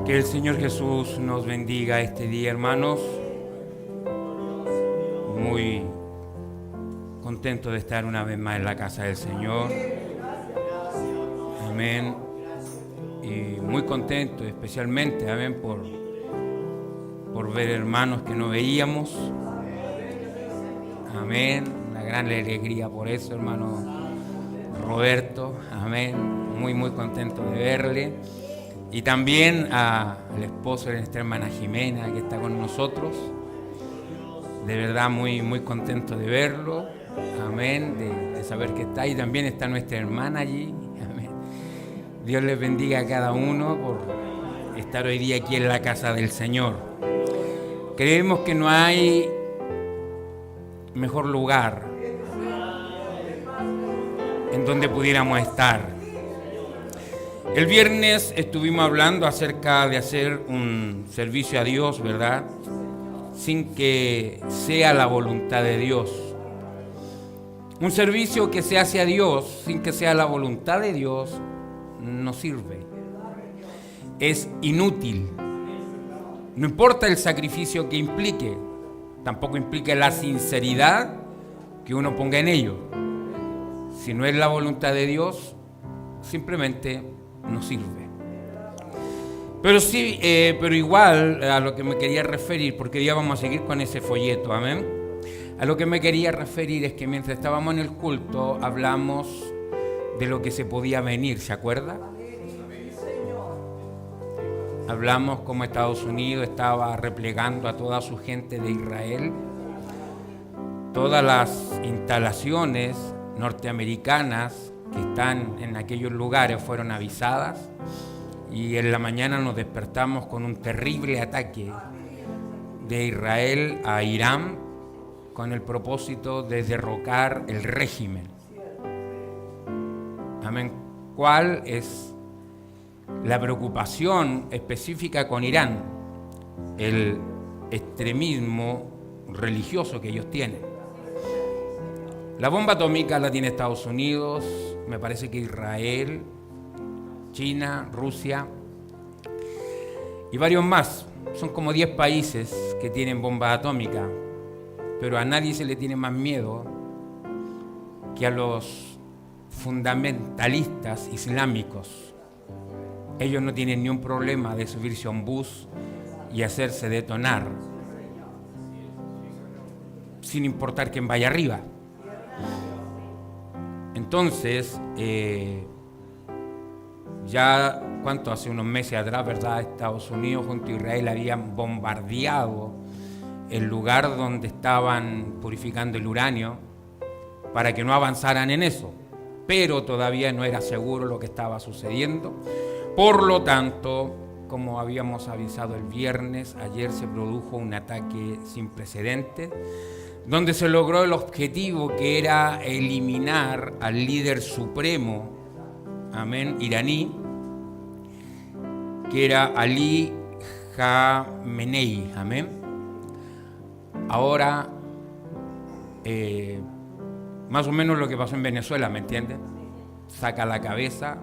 Que el Señor Jesús nos bendiga este día, hermanos. Muy contento de estar una vez más en la casa del Señor. Amén. Y muy contento, especialmente, amén, por ver hermanos que no veíamos. Amén. Una gran alegría por eso, hermano Roberto. Amén. Muy contento de verle. Y también al esposo de nuestra hermana Jimena, que está con nosotros. De verdad muy contento de verlo. Amén. De saber que está. Y también está nuestra hermana allí. Amén. Dios les bendiga a cada uno por estar hoy día aquí en la casa del Señor. Creemos que no hay mejor lugar en donde pudiéramos estar. El viernes estuvimos hablando acerca de hacer un servicio a Dios, ¿verdad? Sin que sea la voluntad de Dios. Un servicio que se hace a Dios sin que sea la voluntad de Dios no sirve. Es inútil. No importa el sacrificio que implique, tampoco implica la sinceridad que uno ponga en ello. Si no es la voluntad de Dios, simplemente no sirve. Pero sí, pero igual a lo que me quería referir, porque ya vamos a seguir con ese folleto, amén. A lo que me quería referir es que mientras estábamos en el culto hablamos de lo que se podía venir, ¿se acuerda? Hablamos cómo Estados Unidos estaba replegando a toda su gente de Israel. Todas las instalaciones norteamericanas que están en aquellos lugares fueron avisadas y en la mañana nos despertamos con un terrible ataque de Israel a Irán con el propósito de derrocar el régimen. Amén. ¿Cuál es la preocupación específica con Irán? El extremismo religioso que ellos tienen. La bomba atómica la tiene Estados Unidos, me parece que Israel, China, Rusia y varios más. Son como 10 países que tienen bomba atómica, pero a nadie se le tiene más miedo que a los fundamentalistas islámicos. Ellos no tienen ni un problema de subirse a un bus y hacerse detonar, sin importar quién vaya arriba. Entonces, ya hace unos meses atrás, ¿verdad? Estados Unidos junto a Israel habían bombardeado el lugar donde estaban purificando el uranio para que no avanzaran en eso, pero todavía no era seguro lo que estaba sucediendo. Por lo tanto, como habíamos avisado el viernes, ayer se produjo un ataque sin precedentes, donde se logró el objetivo que era eliminar al líder supremo, amén, iraní, que era Ali Khamenei, amén. Ahora, más o menos lo que pasó en Venezuela, ¿me entiendes? Saca la cabeza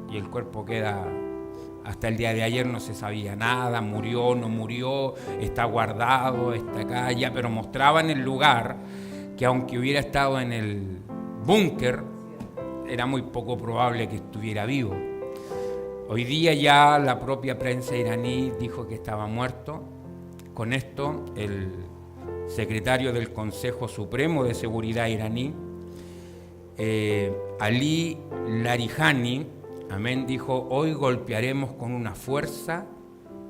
y el cuerpo queda. Hasta el día de ayer no se sabía nada, murió, no murió, está guardado, está acá, ya, pero mostraban el lugar que aunque hubiera estado en el búnker, era muy poco probable que estuviera vivo. Hoy día ya la propia prensa iraní dijo que estaba muerto. Con esto, el secretario del Consejo Supremo de Seguridad iraní, Ali Larijani, amén, dijo: hoy golpearemos con una fuerza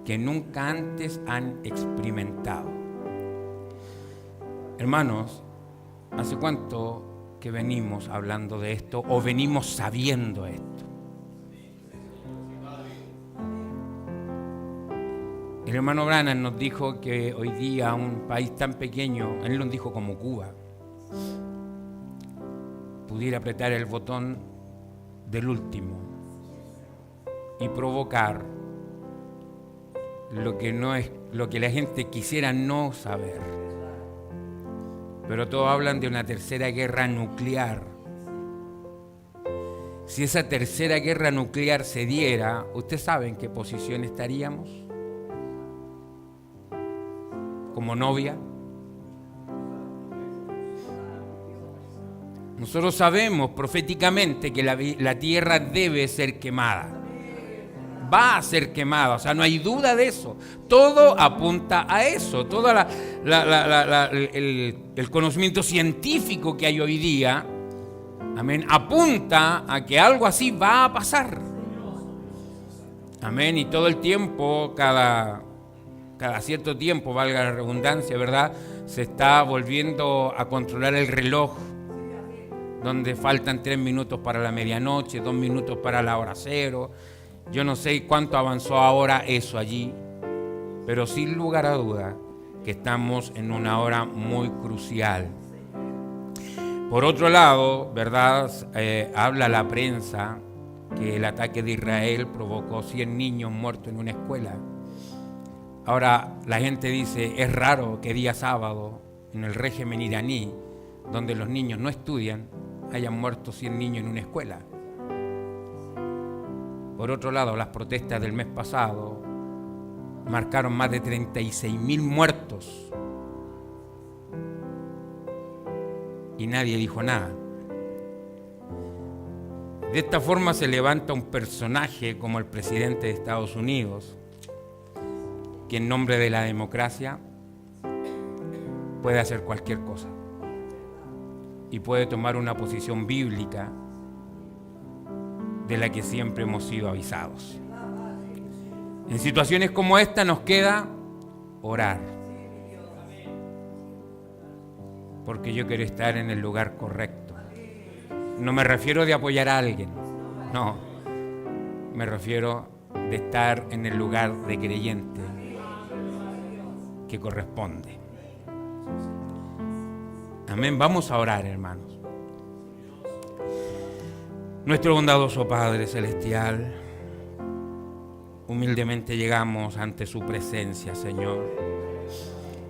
que nunca antes han experimentado. Hermanos, ¿hace cuánto que venimos hablando de esto o venimos sabiendo esto? El hermano Branham nos dijo que hoy día un país tan pequeño, él nos dijo como Cuba, pudiera apretar el botón del último y provocar lo que no es, lo que la gente quisiera no saber. Pero todos hablan de una tercera guerra nuclear. si esa tercera guerra nuclear se diera, ¿usted sabe en qué posición estaríamos? Como novia. Nosotros sabemos proféticamente que la tierra debe ser quemada. Va a ser quemada, o sea, no hay duda de eso. Todo apunta a eso. Todo el conocimiento científico que hay hoy día, amén, apunta a que algo así va a pasar. Amén, y todo el tiempo, cada cierto tiempo, valga la redundancia, ¿verdad?, se está volviendo a controlar el reloj, donde faltan 3 minutos para la medianoche, 2 minutos para la hora cero. Yo no sé cuánto avanzó ahora eso allí, pero sin lugar a duda que estamos en una hora muy crucial. Por otro lado, ¿verdad?, habla la prensa que el ataque de Israel provocó 100 niños muertos en una escuela. Ahora la gente dice, es raro que día sábado, en el régimen iraní, donde los niños no estudian, hayan muerto 100 niños en una escuela. Por otro lado, las protestas del mes pasado marcaron más de 36.000 muertos y nadie dijo nada. De esta forma se levanta un personaje como el presidente de Estados Unidos, que en nombre de la democracia puede hacer cualquier cosa y puede tomar una posición bíblica de la que siempre hemos sido avisados. En situaciones como esta nos queda orar, porque yo quiero estar en el lugar correcto. No me refiero de apoyar a alguien, no, me refiero de estar en el lugar de creyente que corresponde. Amén, vamos a orar, hermanos. Nuestro bondadoso Padre Celestial, humildemente llegamos ante su presencia, Señor.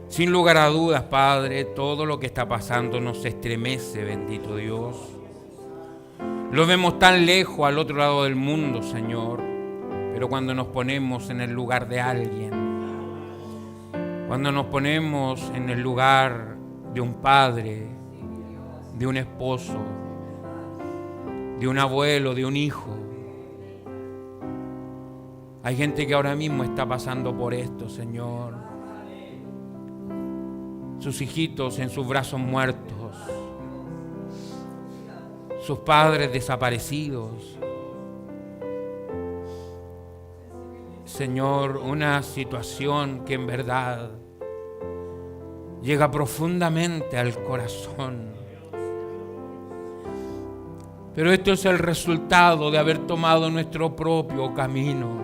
Sin lugar a dudas, Padre, todo lo que está pasando nos estremece, bendito Dios. Lo vemos tan lejos al otro lado del mundo, Señor, pero cuando nos ponemos en el lugar de alguien, cuando nos ponemos en el lugar de un padre, de un esposo, de un abuelo, de un hijo. Hay gente que ahora mismo está pasando por esto, Señor. Sus hijitos en sus brazos muertos, sus padres desaparecidos. Señor, una situación que en verdad llega profundamente al corazón. Pero esto es el resultado de haber tomado nuestro propio camino.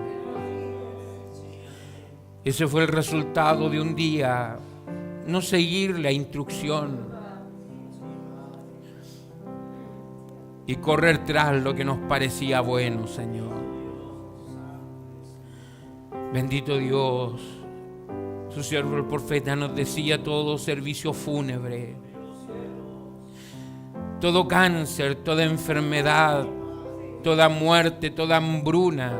Ese fue el resultado de un día no seguir la instrucción y correr tras lo que nos parecía bueno, Señor. Bendito Dios, su siervo el profeta nos decía: todo servicio fúnebre, todo cáncer, toda enfermedad, toda muerte, toda hambruna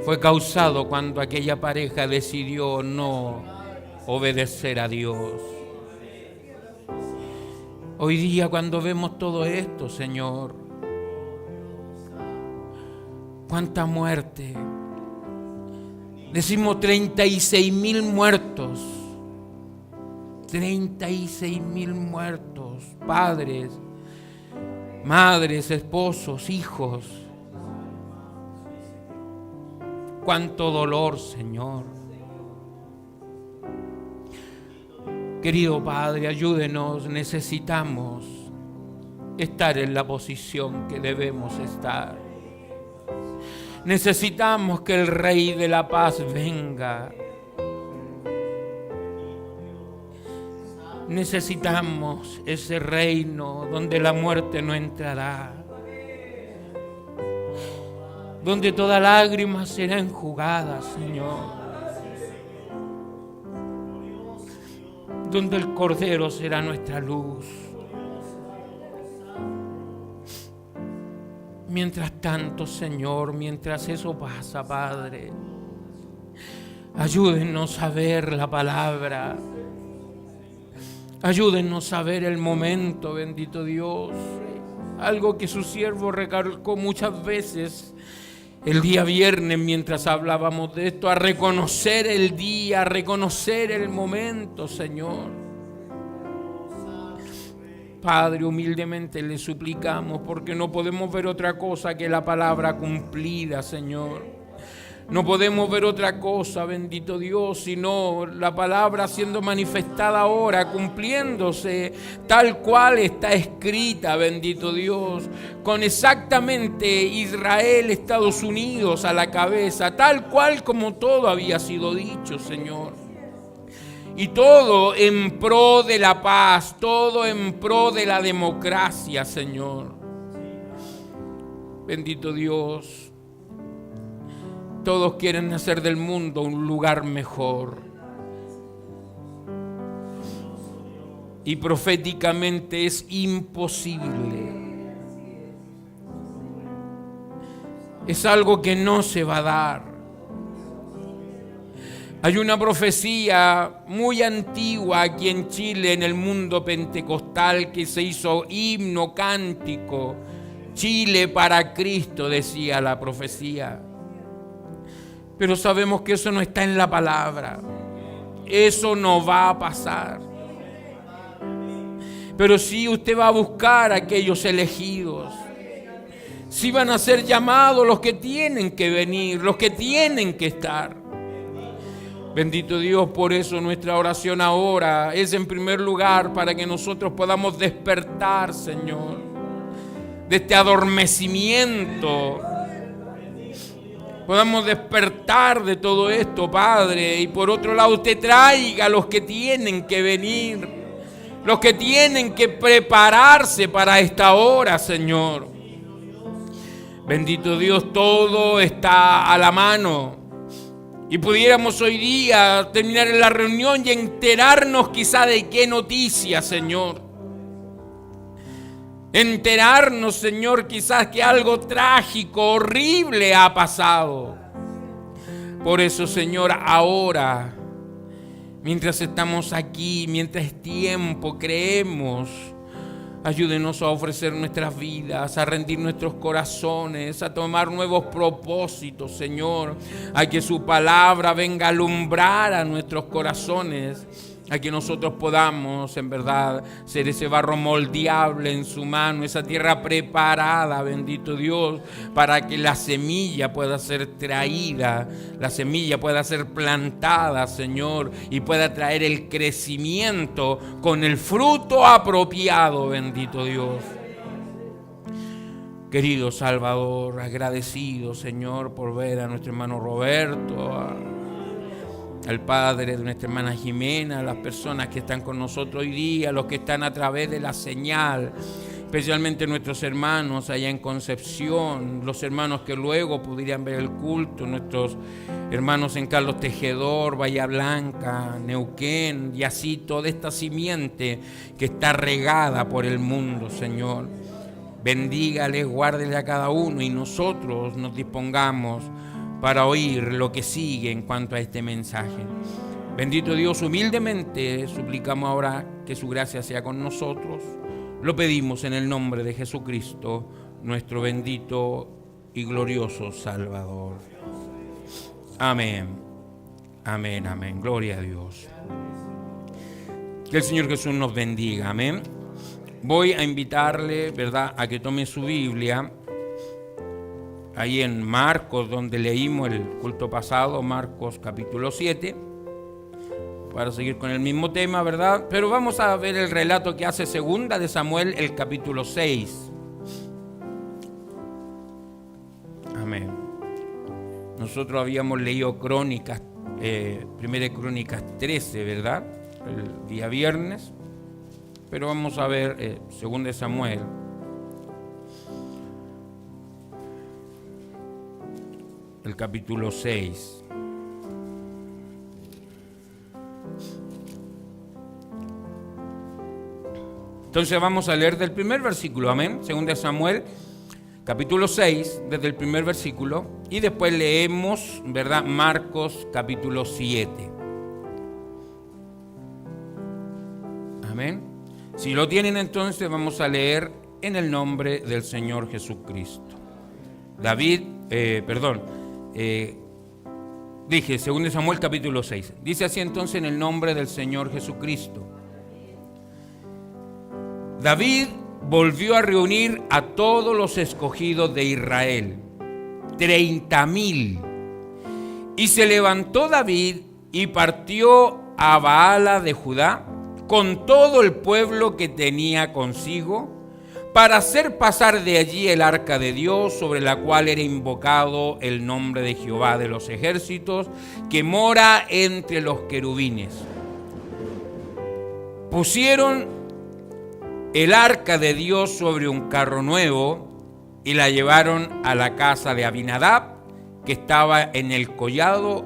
fue causado cuando aquella pareja decidió no obedecer a Dios. Hoy día, cuando vemos todo esto, Señor, cuánta muerte. Decimos 36.000 muertos. 36.000 muertos, padres, madres, esposos, hijos. Cuánto dolor, Señor. Querido Padre, ayúdenos, necesitamos estar en la posición que debemos estar. Necesitamos que el Rey de la Paz venga. Necesitamos ese reino donde la muerte no entrará, donde toda lágrima será enjugada, Señor, donde el Cordero será nuestra luz. Mientras tanto, Señor, mientras eso pasa, Padre, ayúdennos a ver la palabra. Ayúdennos a ver el momento, bendito Dios. Algo que su siervo recalcó muchas veces el día viernes mientras hablábamos de esto, a reconocer el día, a reconocer el momento, Señor. Padre, humildemente le suplicamos, porque no podemos ver otra cosa que la palabra cumplida, Señor. No podemos ver otra cosa, bendito Dios, sino la palabra siendo manifestada ahora, cumpliéndose tal cual está escrita, bendito Dios, con exactamente Israel, Estados Unidos a la cabeza, tal cual como todo había sido dicho, Señor. Y todo en pro de la paz, todo en pro de la democracia, Señor. Bendito Dios. Todos quieren hacer del mundo un lugar mejor. Y proféticamente es imposible. Es algo que no se va a dar. Hay una profecía muy antigua aquí en Chile, en el mundo pentecostal, que se hizo himno, cántico. Chile para Cristo, decía la profecía. Pero sabemos que eso no está en la palabra. Eso no va a pasar. Pero sí usted va a buscar a aquellos elegidos. Sí van a ser llamados los que tienen que venir, los que tienen que estar. Bendito Dios, por eso nuestra oración ahora es en primer lugar para que nosotros podamos despertar, Señor, de este adormecimiento. Podamos despertar de todo esto, Padre, y por otro lado usted traiga a los que tienen que venir, los que tienen que prepararse para esta hora, Señor. Bendito Dios, todo está a la mano. Y pudiéramos hoy día terminar en la reunión y enterarnos quizá de qué noticia, Señor. Enterarnos, Señor, quizás que algo trágico, horrible ha pasado. Por eso, Señor, ahora, mientras estamos aquí, mientras es tiempo, creemos, ayúdenos a ofrecer nuestras vidas, a rendir nuestros corazones, a tomar nuevos propósitos, Señor, a que su palabra venga a alumbrar a nuestros corazones, a que nosotros podamos, en verdad, ser ese barro moldeable en su mano, esa tierra preparada, bendito Dios, para que la semilla pueda ser traída, la semilla pueda ser plantada, Señor, y pueda traer el crecimiento con el fruto apropiado, bendito Dios. Querido Salvador, agradecido, Señor, por ver a nuestro hermano Roberto, al padre de nuestra hermana Jimena, a las personas que están con nosotros hoy día, los que están a través de la señal, especialmente nuestros hermanos allá en Concepción, los hermanos que luego pudieran ver el culto, nuestros hermanos en Carlos Tejedor, Bahía Blanca, Neuquén, y así toda esta simiente que está regada por el mundo, Señor. Bendígales, guárdele a cada uno y nosotros nos dispongamos para oír lo que sigue en cuanto a este mensaje. Bendito Dios, humildemente suplicamos ahora que su gracia sea con nosotros. Lo pedimos en el nombre de Jesucristo, nuestro bendito y glorioso Salvador. Amén. Amén, amén. Gloria a Dios. Que el Señor Jesús nos bendiga. Amén. Voy a invitarle, ¿verdad?, a que tome su Biblia. Ahí en Marcos, donde leímos el culto pasado, Marcos capítulo 7, para seguir con el mismo tema, ¿verdad? Pero vamos a ver el relato que hace segunda de Samuel, el capítulo 6. Amén. Nosotros habíamos leído Crónicas, primera Crónicas 13, ¿verdad? El día viernes. Pero vamos a ver segunda de Samuel. El capítulo 6. Entonces vamos a leer del primer versículo, amén. Segunda de Samuel, capítulo 6, desde el primer versículo, y después leemos, ¿verdad?, Marcos capítulo 7. Amén. Si lo tienen, entonces vamos a leer en el nombre del Señor Jesucristo. Dije, 2 Samuel capítulo 6. Dice así entonces en el nombre del Señor Jesucristo. David volvió a reunir a todos los escogidos de Israel, 30,000. Y se levantó David y partió a Baala de Judá con todo el pueblo que tenía consigo, para hacer pasar de allí el arca de Dios, sobre la cual era invocado el nombre de Jehová de los ejércitos, que mora entre los querubines. Pusieron el arca de Dios sobre un carro nuevo y la llevaron a la casa de Abinadab, que estaba en el collado,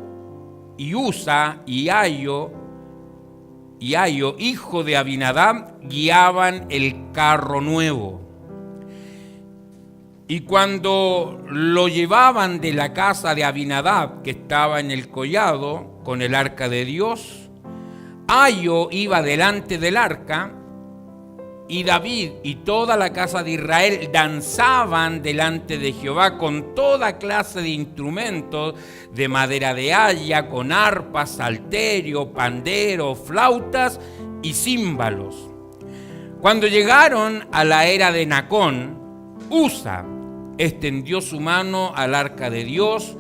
y Usa y Ayo, hijo de Abinadab, guiaban el carro nuevo. Y cuando lo llevaban de la casa de Abinadab, que estaba en el collado, con el arca de Dios, Ayo iba delante del arca, y David y toda la casa de Israel danzaban delante de Jehová con toda clase de instrumentos de madera de haya, con arpas, salterio, pandero, flautas y címbalos. Cuando llegaron a la era de Nacón, Usa extendió su mano al arca de Dios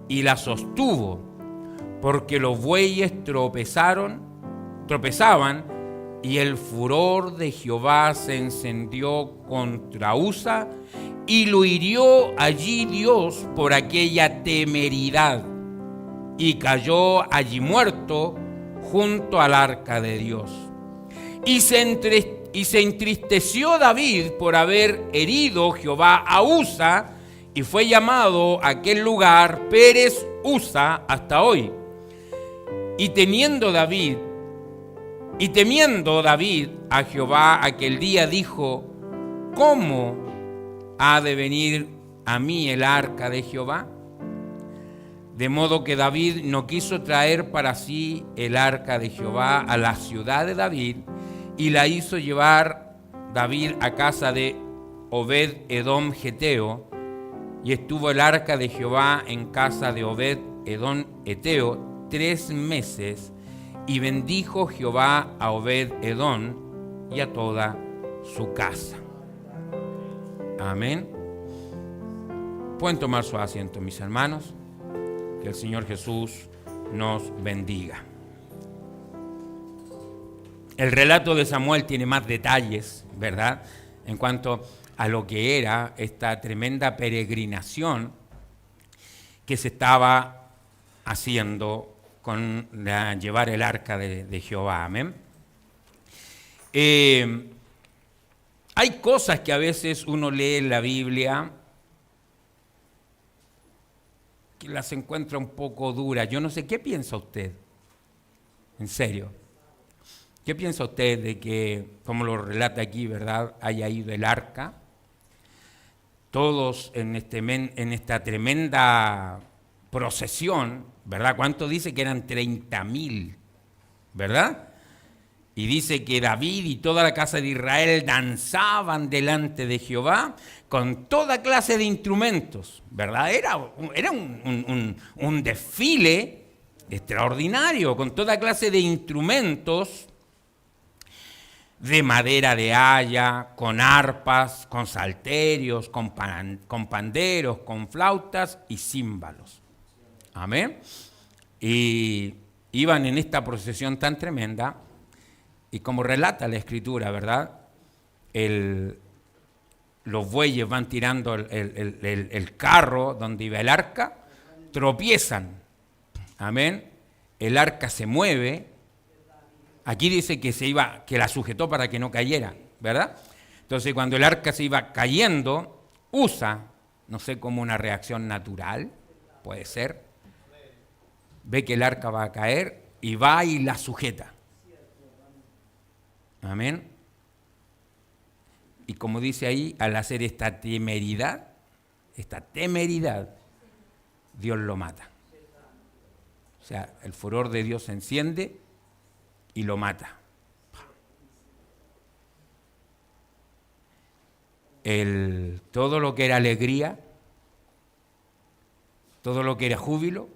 y la sostuvo, porque los bueyes tropezaban, y el furor de Jehová se encendió contra Usa, y lo hirió allí Dios por aquella temeridad, y cayó allí muerto junto al arca de Dios. Y se entristeció David por haber herido Jehová a Usa, y fue llamado aquel lugar Pérez Usa hasta hoy. Y temiendo David a Jehová aquel día, dijo: ¿cómo ha de venir a mí el arca de Jehová? De modo que David no quiso traer para sí el arca de Jehová a la ciudad de David, y la hizo llevar David a casa de Obed-Edom Geteo, y estuvo el arca de Jehová en casa de Obed-Edom Eteo 3 meses, y bendijo Jehová a Obed-Edom y a toda su casa. Amén. Pueden tomar su asiento, mis hermanos. Que el Señor Jesús nos bendiga. El relato de Samuel tiene más detalles, ¿verdad?, en cuanto a lo que era esta tremenda peregrinación que se estaba haciendo con llevar el arca de Jehová. Amén. Hay cosas que a veces uno lee en la Biblia que las encuentra un poco duras. Yo no sé, ¿qué piensa usted? En serio. ¿Qué piensa usted de que, como lo relata aquí, ¿verdad?, haya ido el arca? Todos en esta tremenda procesión, ¿verdad? ¿Cuánto dice? Que eran 30,000, ¿verdad? Y dice que David y toda la casa de Israel danzaban delante de Jehová con toda clase de instrumentos, ¿verdad? Era un desfile extraordinario, con toda clase de instrumentos de madera de haya, con arpas, con salterios, con panderos, con flautas y címbalos. Amén. Y iban en esta procesión tan tremenda, y como relata la Escritura, ¿verdad?, los bueyes van tirando el carro donde iba el arca, tropiezan. Amén. El arca se mueve. Aquí dice que la sujetó para que no cayera, ¿verdad? Entonces, cuando el arca se iba cayendo, Usa, no sé, como una reacción natural, puede ser, ve que el arca va a caer y va y la sujeta. Amén. Y como dice ahí, al hacer esta temeridad, esta temeridad, Dios lo mata. O sea, el furor de Dios se enciende y lo mata. Todo lo que era alegría, todo lo que era júbilo,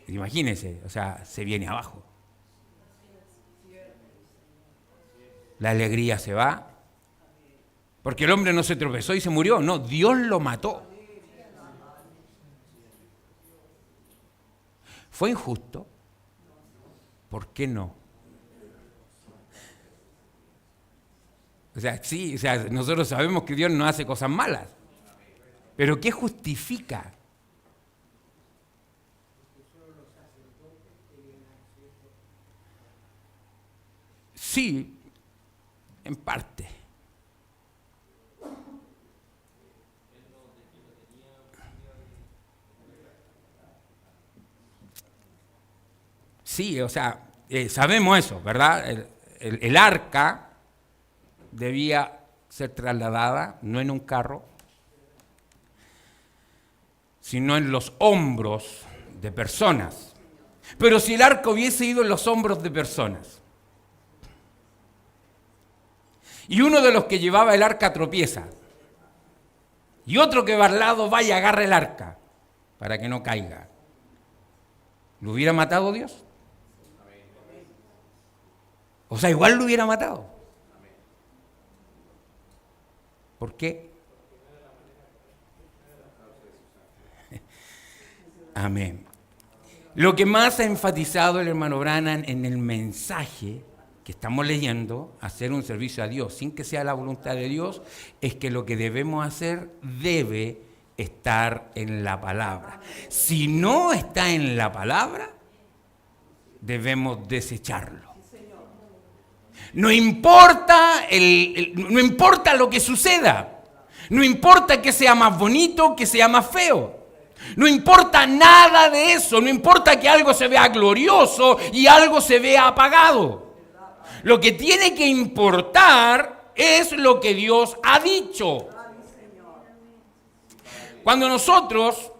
imagínense, o sea, se viene abajo. La alegría se va, porque el hombre no se tropezó y se murió, no, Dios lo mató. ¿Fue injusto? ¿Por qué no? O sea, sí, o sea, nosotros sabemos que Dios no hace cosas malas, pero ¿qué justifica? Sí, en parte. Sí, o sea, sabemos eso, ¿verdad? El arca debía ser trasladada, no en un carro, sino en los hombros de personas. Pero si el arca hubiese ido en los hombros de personas, y uno de los que llevaba el arca tropieza, y otro que va al lado va y agarra el arca para que no caiga, ¿lo hubiera matado Dios? O sea, igual lo hubiera matado. ¿Por qué? Amén. Lo que más ha enfatizado el hermano Branham en el mensaje que estamos leyendo, hacer un servicio a Dios sin que sea la voluntad de Dios, es que lo que debemos hacer debe estar en la palabra. Si no está en la palabra, debemos desecharlo. No importa, no importa lo que suceda, no importa que sea más bonito, que sea más feo. No importa nada de eso, no importa que algo se vea glorioso y algo se vea apagado. Lo que tiene que importar es lo que Dios ha dicho. Cuando nosotros,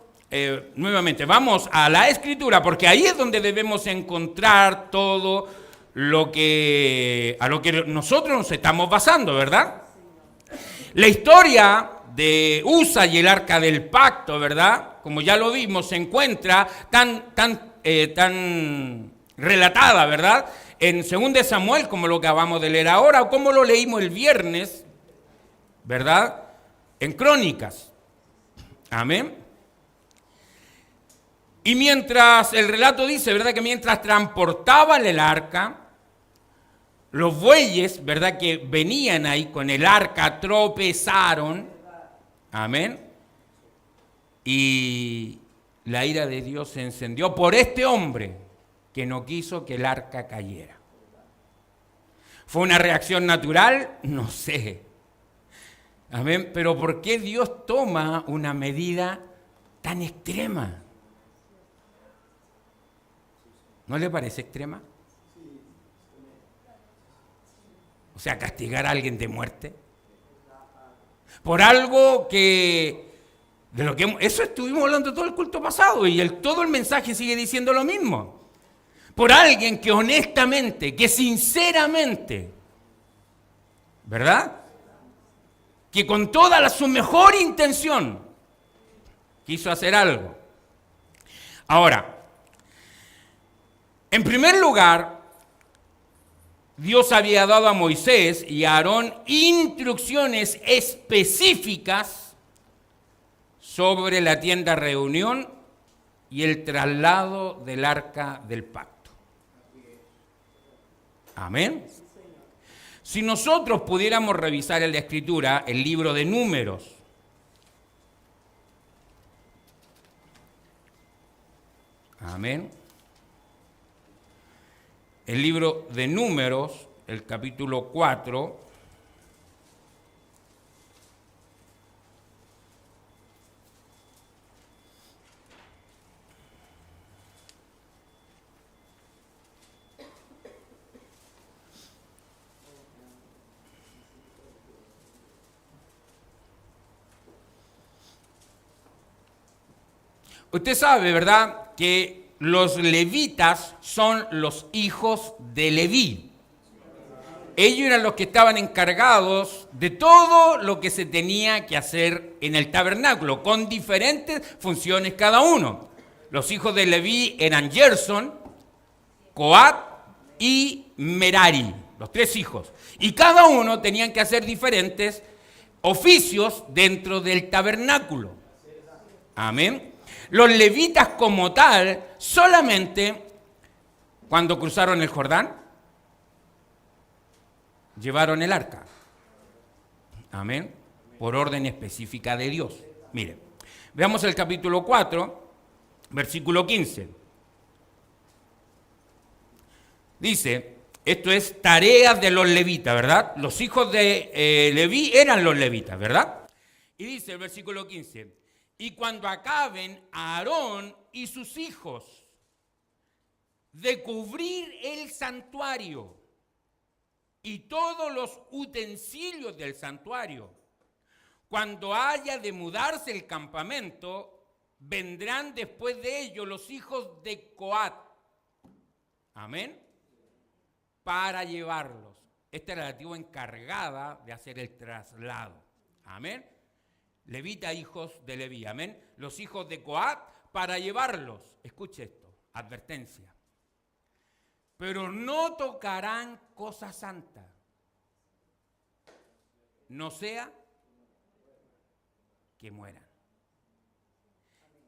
nuevamente, vamos a la Escritura, porque ahí es donde debemos encontrar todo a lo que nosotros nos estamos basando, ¿verdad? La historia de Usa y el Arca del Pacto, ¿verdad? Como ya lo vimos, se encuentra tan relatada, ¿verdad? En 2 Samuel, como lo que acabamos de leer ahora, o como lo leímos el viernes, ¿verdad? En Crónicas. Amén. Y mientras, el relato dice, ¿verdad? Que mientras transportaban el arca, los bueyes, ¿verdad? Que venían ahí con el arca tropezaron. Amén. Y la ira de Dios se encendió por este hombre que no quiso que el arca cayera. ¿Fue una reacción natural? No sé. Amén. Pero ¿por qué Dios toma una medida tan extrema? ¿No le parece extrema? O sea, castigar a alguien de muerte. Por algo que, de lo que eso estuvimos hablando todo el culto pasado y todo el mensaje sigue diciendo lo mismo. Por alguien que honestamente, que sinceramente, ¿verdad? Que con toda su mejor intención quiso hacer algo. Ahora, en primer lugar, Dios había dado a Moisés y a Aarón instrucciones específicas sobre la tienda de reunión y el traslado del arca del pacto. Amén. Si nosotros pudiéramos revisar en la Escritura el libro de Números, amén. El libro de Números, el capítulo 4, Usted sabe, ¿verdad?, que los levitas son los hijos de Leví. Ellos eran los que estaban encargados de todo lo que se tenía que hacer en el tabernáculo, con diferentes funciones cada uno. Los hijos de Leví eran Gerson, Coat y Merari, los 3 hijos. Y cada uno tenían que hacer diferentes oficios dentro del tabernáculo. Amén. Los levitas como tal, solamente cuando cruzaron el Jordán, llevaron el arca. Amén. Por orden específica de Dios. Mire, veamos el capítulo 4, versículo 15. Dice, esto es tareas de los levitas, ¿verdad? Los hijos de Leví eran los levitas, ¿verdad? Y dice el versículo 15, y cuando acaben Aarón y sus hijos de cubrir el santuario y todos los utensilios del santuario, cuando haya de mudarse el campamento, vendrán después de ellos los hijos de Coat. Amén. Para llevarlos. Esta era la tribu encargada de hacer el traslado. Amén. Levita, hijos de Leví. Amén. Los hijos de Coat para llevarlos. Escuche esto. Advertencia. Pero no tocarán cosa santa. No sea que mueran.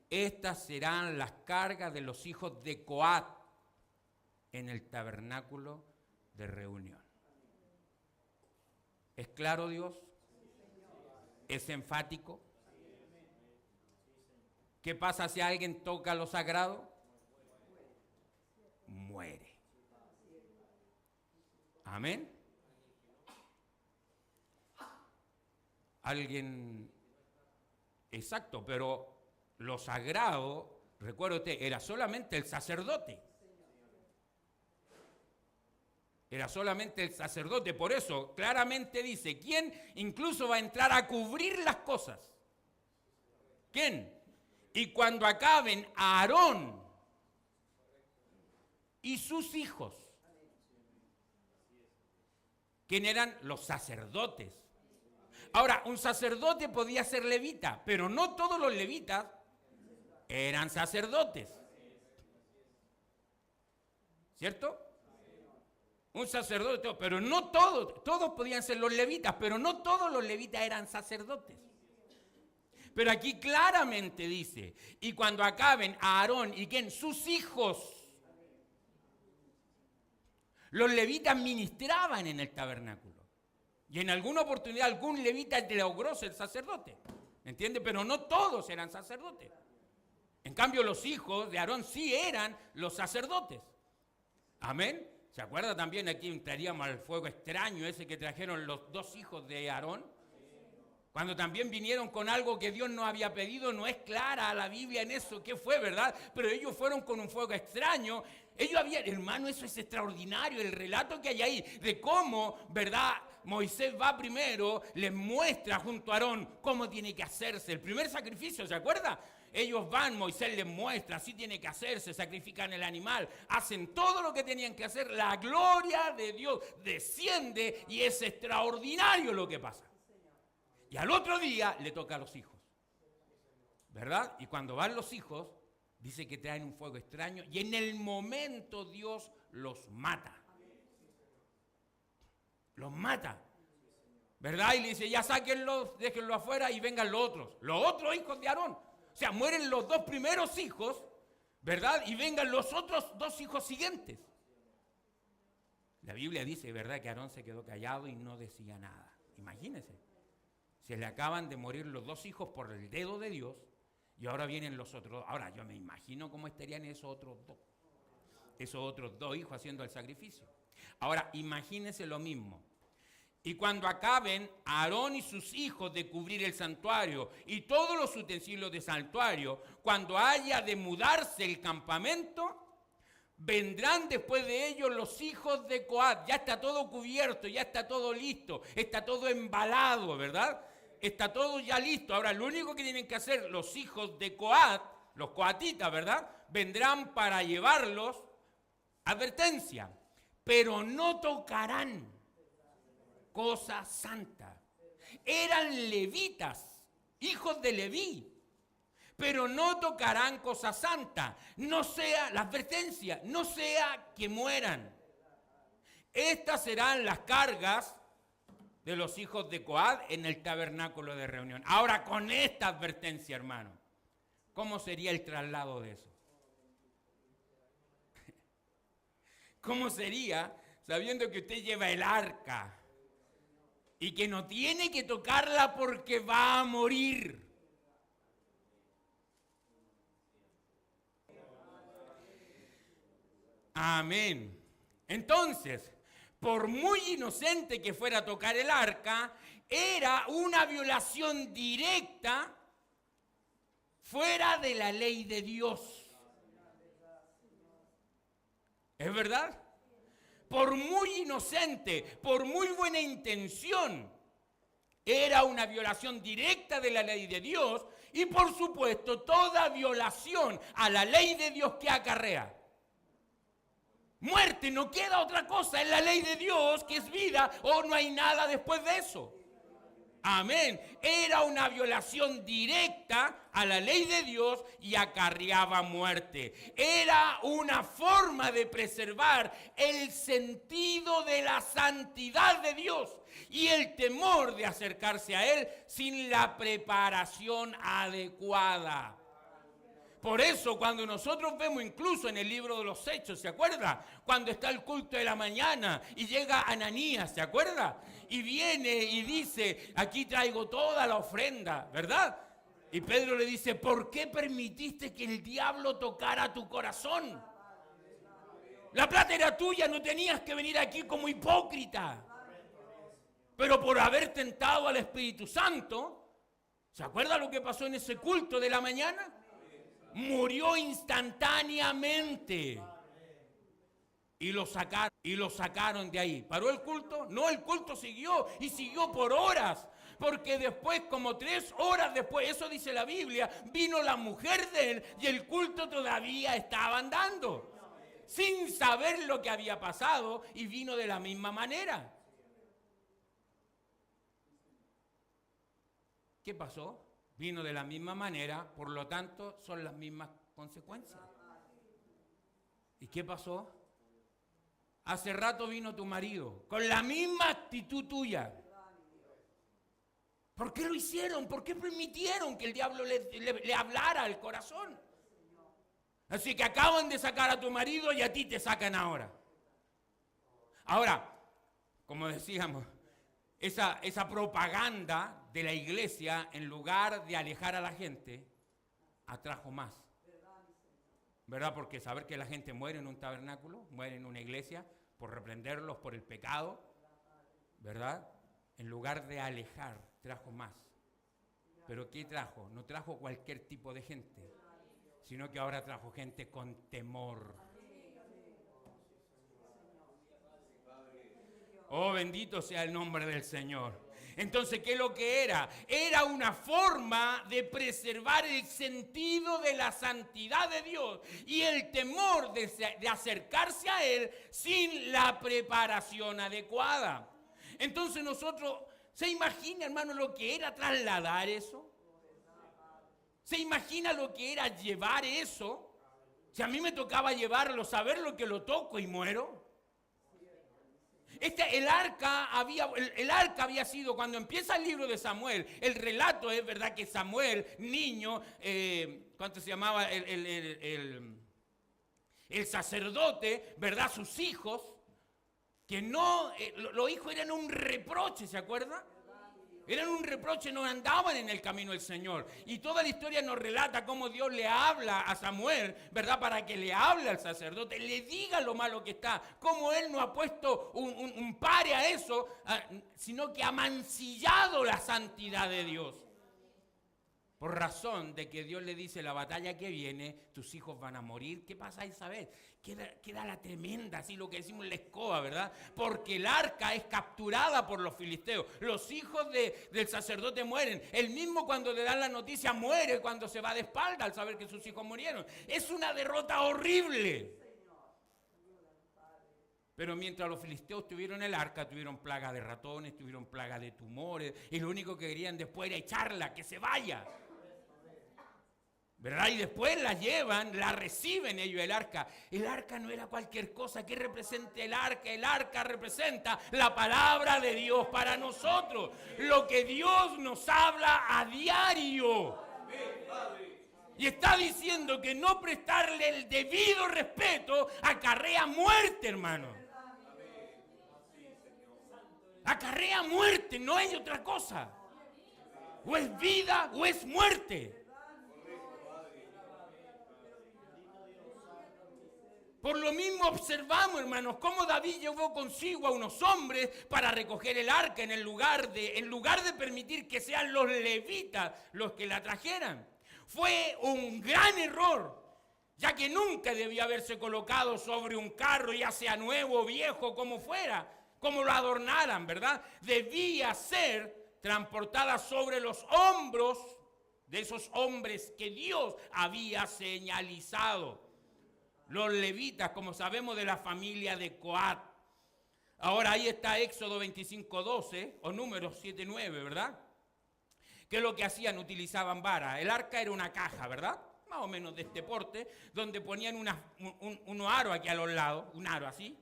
Estas serán las cargas de los hijos de Coat en el tabernáculo de reunión. ¿Es claro, Dios? ¿Es enfático? ¿Qué pasa si alguien toca lo sagrado? Muere. Amén. Alguien, exacto, pero lo sagrado, recuerde usted, era solamente el sacerdote. Era solamente el sacerdote, por eso claramente dice, ¿quién incluso va a entrar a cubrir las cosas? ¿Quién? Y cuando acaben Aarón y sus hijos, ¿quién eran? Los sacerdotes. Ahora, un sacerdote podía ser levita, pero no todos los levitas eran sacerdotes. ¿Cierto? Un sacerdote, pero no todos podían ser los levitas, pero no todos los levitas eran sacerdotes. Pero aquí claramente dice, y cuando acaben Aarón y ¿quién? Sus hijos. Los levitas ministraban en el tabernáculo. Y en alguna oportunidad algún levita logró ser sacerdote. ¿Entiende? Pero no todos eran sacerdotes. En cambio los hijos de Aarón sí eran los sacerdotes. Amén. ¿Se acuerda también? Aquí entraríamos al fuego extraño ese que trajeron los 2 hijos de Aarón. Cuando también vinieron con algo que Dios no había pedido, no es clara la Biblia en eso, ¿qué fue, verdad? Pero ellos fueron con un fuego extraño. Hermano, eso es extraordinario, el relato que hay ahí de cómo, ¿verdad? Moisés va primero, les muestra junto a Aarón cómo tiene que hacerse el primer sacrificio, ¿se acuerda? Ellos van, Moisés les muestra, así tiene que hacerse, sacrifican el animal, hacen todo lo que tenían que hacer, la gloria de Dios desciende y es extraordinario lo que pasa. Y al otro día le toca a los hijos, ¿verdad? Y cuando van los hijos, dice que traen un fuego extraño y en el momento Dios los mata. Los mata, ¿verdad? Y le dice, ya sáquenlos, déjenlo afuera y vengan los otros hijos de Aarón. O sea, mueren los 2 primeros hijos, ¿verdad? Y vengan los otros 2 hijos siguientes. La Biblia dice, ¿verdad?, que Aarón se quedó callado y no decía nada. Imagínense. Se le acaban de morir los 2 hijos por el dedo de Dios y ahora vienen los otros. Ahora yo me imagino cómo estarían esos otros dos hijos haciendo el sacrificio. Ahora imagínense lo mismo. Y cuando acaben Aarón y sus hijos de cubrir el santuario y todos los utensilios del santuario, cuando haya de mudarse el campamento, vendrán después de ellos los hijos de Coat. Ya está todo cubierto, ya está todo listo, está todo embalado, ¿verdad? Está todo ya listo. Ahora lo único que tienen que hacer los hijos de Coat los coatitas, ¿verdad? Vendrán para llevarlos, advertencia, pero no tocarán cosa santa. Eran levitas, hijos de Leví, pero no tocarán cosa santa. No sea, la advertencia, no sea que mueran. Estas serán las cargas de los hijos de Coat en el tabernáculo de reunión. Ahora, con esta advertencia, hermano, ¿cómo sería el traslado de eso? ¿Cómo sería sabiendo que usted lleva el arca y que no tiene que tocarla porque va a morir? Amén. Entonces, por muy inocente que fuera a tocar el arca, era una violación directa fuera de la ley de Dios. ¿Es verdad? Por muy inocente, por muy buena intención, era una violación directa de la ley de Dios y por supuesto toda violación a la ley de Dios que acarrea muerte. No queda otra cosa en la ley de Dios que es vida o no hay nada después de eso. Amén. Era una violación directa a la ley de Dios y acarreaba muerte. Era una forma de preservar el sentido de la santidad de Dios y el temor de acercarse a Él sin la preparación adecuada. Por eso cuando nosotros vemos incluso en el libro de los Hechos, ¿se acuerda? Cuando está el culto de la mañana y llega Ananías, ¿se acuerda? Y viene y dice, aquí traigo toda la ofrenda, ¿verdad? Y Pedro le dice, ¿por qué permitiste que el diablo tocara tu corazón? La plata era tuya, no tenías que venir aquí como hipócrita. Pero por haber tentado al Espíritu Santo, ¿se acuerda lo que pasó en ese culto de la mañana? Murió instantáneamente. Y lo sacaron de ahí. ¿Paró el culto? No, el culto siguió y siguió por horas. Porque después, como 3 horas después, eso dice la Biblia, vino la mujer de él y el culto todavía estaba andando. Sin saber lo que había pasado y vino de la misma manera. ¿Qué pasó? Vino de la misma manera, por lo tanto, son las mismas consecuencias. ¿Y qué pasó? Hace rato vino tu marido, con la misma actitud tuya. ¿Por qué lo hicieron? ¿Por qué permitieron que el diablo le hablara al corazón? Así que acaban de sacar a tu marido y a ti te sacan ahora. Ahora, como decíamos, esa propaganda de la iglesia, en lugar de alejar a la gente, atrajo más. ¿Verdad? Porque saber que la gente muere en un tabernáculo, muere en una iglesia, por reprenderlos por el pecado, ¿verdad? En lugar de alejar, trajo más. ¿Pero qué trajo? No trajo cualquier tipo de gente, sino que ahora trajo gente con temor. Oh, bendito sea el nombre del Señor. Entonces, ¿qué es lo que era? Era una forma de preservar el sentido de la santidad de Dios y el temor de acercarse a Él sin la preparación adecuada. Entonces nosotros, ¿se imagina, hermano, lo que era trasladar eso? ¿Se imagina lo que era llevar eso? Si a mí me tocaba llevarlo, saber lo que lo toco y muero. El arca había sido, cuando empieza el libro de Samuel, el relato es verdad que Samuel, niño, ¿cuánto se llamaba? El sacerdote, ¿verdad? Sus hijos, que no, los hijos eran un reproche, ¿se acuerda? Eran un reproche, no andaban en el camino del Señor. Y toda la historia nos relata cómo Dios le habla a Samuel, ¿verdad? Para que le hable al sacerdote, le diga lo malo que está. Cómo él no ha puesto un pare a eso, sino que ha mancillado la santidad de Dios. por razón de que Dios le dice la batalla que viene, tus hijos van a morir. ¿Qué pasa esa vez? Queda la tremenda, así lo que decimos la escoba, ¿verdad? Porque el arca es capturada por los filisteos. Los hijos del sacerdote mueren. Él mismo cuando le dan la noticia muere cuando se va de espalda al saber que sus hijos murieron. Es una derrota horrible. Pero mientras los filisteos tuvieron el arca, tuvieron plaga de ratones, tuvieron plaga de tumores, y lo único que querían después era echarla, que se vaya. ¿Verdad? Y después la llevan, la reciben ellos el arca. El arca no era cualquier cosa. ¿Qué representa el arca? El arca representa la palabra de Dios para nosotros. Lo que Dios nos habla a diario. Y está diciendo que no prestarle el debido respeto acarrea muerte, hermano. Acarrea muerte, no hay otra cosa. O es vida o es muerte. Por lo mismo observamos, hermanos, cómo David llevó consigo a unos hombres para recoger el arca en lugar de permitir que sean los levitas los que la trajeran. Fue un gran error, ya que nunca debía haberse colocado sobre un carro, ya sea nuevo o viejo, como fuera, como lo adornaran, ¿verdad? Debía ser transportada sobre los hombros de esos hombres que Dios había señalizado. Los levitas, como sabemos, de la familia de Coat. Ahora ahí está Éxodo 25:12 o Números 7:9, ¿verdad? ¿Qué es lo que hacían? Utilizaban vara. El arca era una caja, ¿verdad? Más o menos de este porte, donde ponían un aro aquí a los lados, un aro así,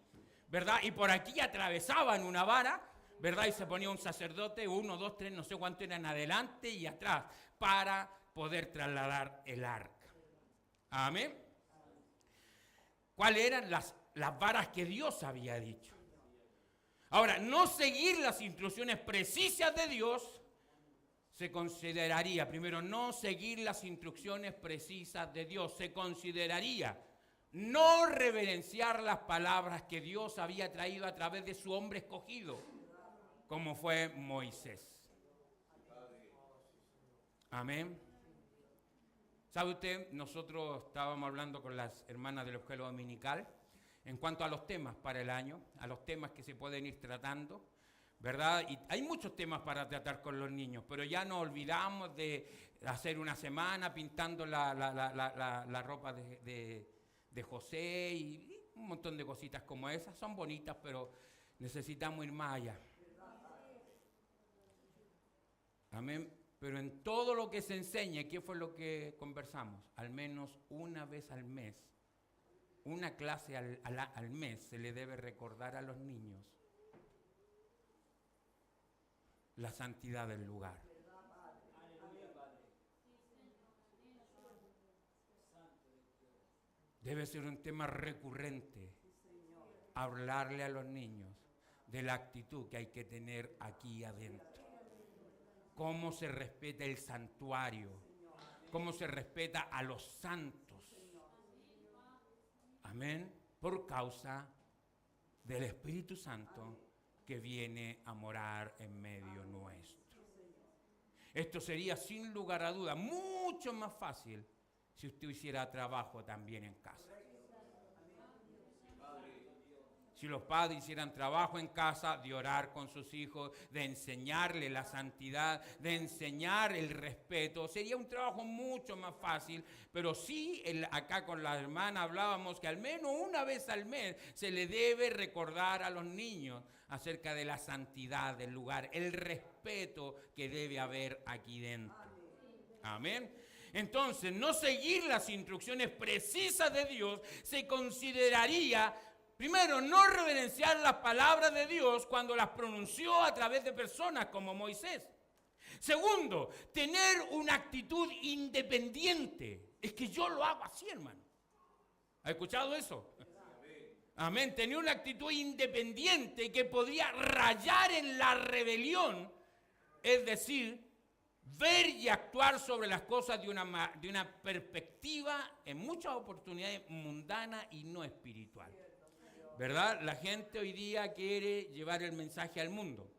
¿verdad? Y por aquí atravesaban una vara, ¿verdad? Y se ponía un sacerdote, 1, 2, 3, no sé cuánto eran adelante y atrás, para poder trasladar el arca. Amén. ¿Cuáles eran las varas que Dios había dicho? Ahora, no seguir las instrucciones precisas de Dios se consideraría, primero, no seguir las instrucciones precisas de Dios, se consideraría no reverenciar las palabras que Dios había traído a través de su hombre escogido, como fue Moisés. Amén. ¿Sabe usted? Nosotros estábamos hablando con las hermanas del Evangelio Dominical en cuanto a los temas para el año, a los temas que se pueden ir tratando, ¿verdad? Y hay muchos temas para tratar con los niños, pero ya nos olvidamos de hacer una semana pintando la ropa de José y un montón de cositas como esas. Son bonitas, pero necesitamos ir más allá. Amén. Pero en todo lo que se enseña, ¿qué fue lo que conversamos? Al menos una vez al mes, una clase al mes se le debe recordar a los niños la santidad del lugar. Debe ser un tema recurrente, hablarle a los niños de la actitud que hay que tener aquí adentro. Cómo se respeta el santuario, cómo se respeta a los santos. Amén. Por causa del Espíritu Santo que viene a morar en medio nuestro. Esto sería sin lugar a duda mucho más fácil si usted hiciera trabajo también en casa. Si los padres hicieran trabajo en casa, de orar con sus hijos, de enseñarle la santidad, de enseñar el respeto, sería un trabajo mucho más fácil. Pero sí, acá con la hermana hablábamos que al menos una vez al mes se le debe recordar a los niños acerca de la santidad del lugar, el respeto que debe haber aquí dentro. Amén. Entonces, no seguir las instrucciones precisas de Dios se consideraría... Primero, no reverenciar las palabras de Dios cuando las pronunció a través de personas como Moisés. Segundo, tener una actitud independiente. Es que yo lo hago así, hermano. ¿Ha escuchado eso? Amén. Tener una actitud independiente que podría rayar en la rebelión. Es decir, ver y actuar sobre las cosas de una perspectiva, en muchas oportunidades, mundana y no espiritual. ¿Verdad? La gente hoy día quiere llevar el mensaje al mundo.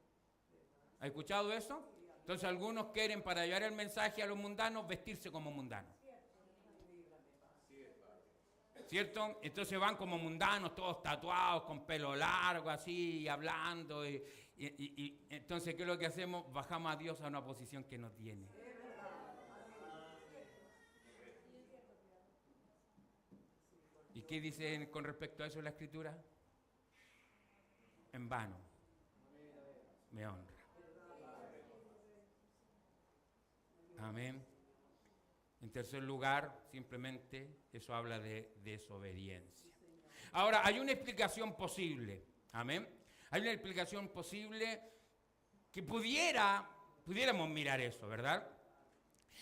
¿Ha escuchado eso? Entonces algunos quieren, para llevar el mensaje a los mundanos, vestirse como mundanos. ¿Cierto? Entonces van como mundanos, todos tatuados, con pelo largo, así, hablando. Y entonces, ¿qué es lo que hacemos? Bajamos a Dios a una posición que no tiene. ¿Y qué dice con respecto a eso la Escritura? En vano me honra. Amén. En tercer lugar, simplemente eso habla de desobediencia. Ahora, hay una explicación posible. Amén. Hay una explicación posible que pudiéramos mirar eso, ¿verdad?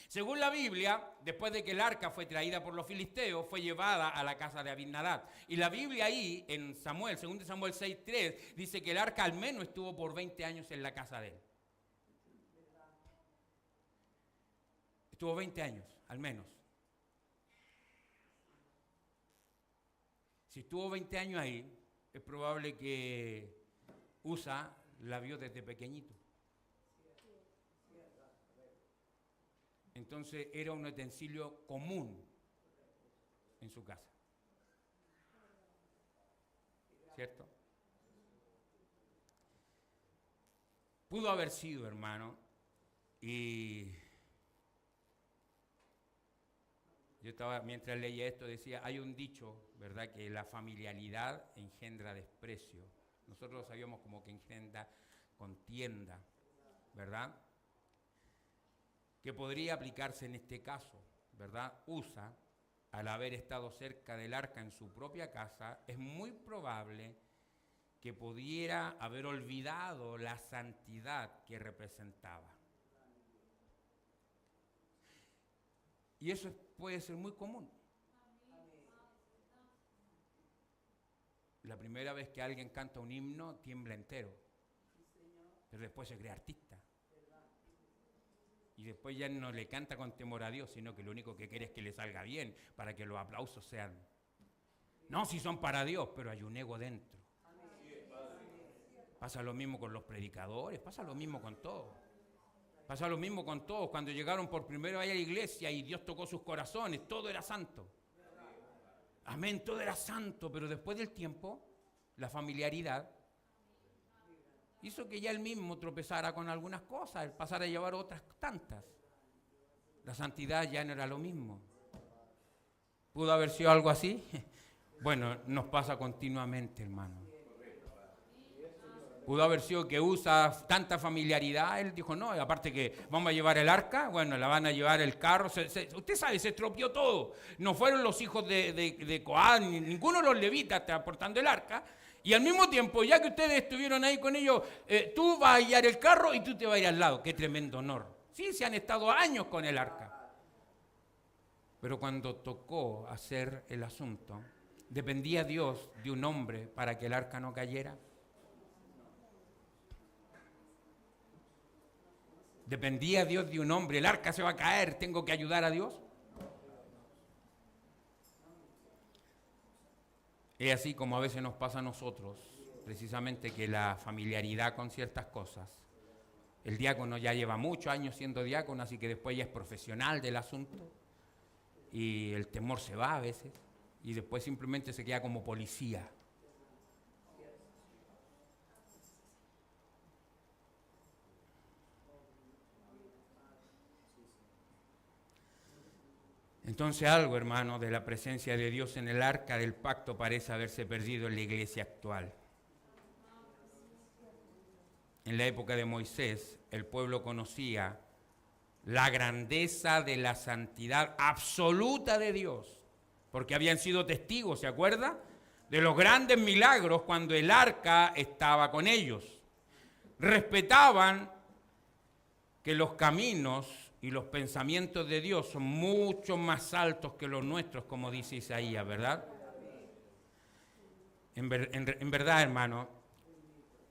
Según la Biblia, después de que el arca fue traída por los filisteos, fue llevada a la casa de Abinadab. Y la Biblia ahí, en Samuel, 2 Samuel 6:3, dice que el arca al menos estuvo por 20 años en la casa de él. Estuvo 20 años, al menos. Si estuvo 20 años ahí, es probable que Usa la vio desde pequeñito. Entonces era un utensilio común en su casa. ¿Cierto? Pudo haber sido, hermano, y yo estaba, mientras leía esto, decía, hay un dicho, ¿verdad?, que la familiaridad engendra desprecio. Nosotros lo sabíamos como que engendra contienda, ¿verdad? Que podría aplicarse en este caso, ¿verdad? Usa, al haber estado cerca del arca en su propia casa, es muy probable que pudiera haber olvidado la santidad que representaba. Y eso puede ser muy común. La primera vez que alguien canta un himno, tiembla entero. Pero después se cree artista. Y después ya no le canta con temor a Dios, sino que lo único que quiere es que le salga bien, para que los aplausos sean. No, si son para Dios, pero hay un ego dentro. Pasa lo mismo con los predicadores, pasa lo mismo con todos. Pasa lo mismo con todos. Cuando llegaron por primera vez a la iglesia y Dios tocó sus corazones, todo era santo. Amén, todo era santo, pero después del tiempo, la familiaridad hizo que ya él mismo tropezara con algunas cosas, él pasara a llevar otras tantas. La santidad ya no era lo mismo. ¿Pudo haber sido algo así? Bueno, nos pasa continuamente, hermano. Pudo haber sido que usa tanta familiaridad, él dijo, no, aparte que vamos a llevar el arca, bueno, la van a llevar el carro, usted sabe, se estropeó todo. No fueron los hijos de Coat, ninguno de los levitas transportando el arca. Y al mismo tiempo, ya que ustedes estuvieron ahí con ellos, tú vas a guiar el carro y tú te vas a ir al lado. Qué tremendo honor. Sí, se han estado años con el arca. Pero cuando tocó hacer el asunto, ¿dependía Dios de un hombre para que el arca no cayera? ¿Dependía Dios de un hombre? El arca se va a caer, ¿tengo que ayudar a Dios? Es así como a veces nos pasa a nosotros, precisamente que la familiaridad con ciertas cosas. El diácono ya lleva muchos años siendo diácono, así que después ya es profesional del asunto. Y el temor se va a veces, y después simplemente se queda como policía. Entonces algo, hermano, de la presencia de Dios en el arca del pacto parece haberse perdido en la iglesia actual. En la época de Moisés, el pueblo conocía la grandeza de la santidad absoluta de Dios, porque habían sido testigos, ¿se acuerda? De los grandes milagros cuando el arca estaba con ellos. Respetaban que los caminos y los pensamientos de Dios son mucho más altos que los nuestros, como dice Isaías, ¿verdad? En verdad, hermano,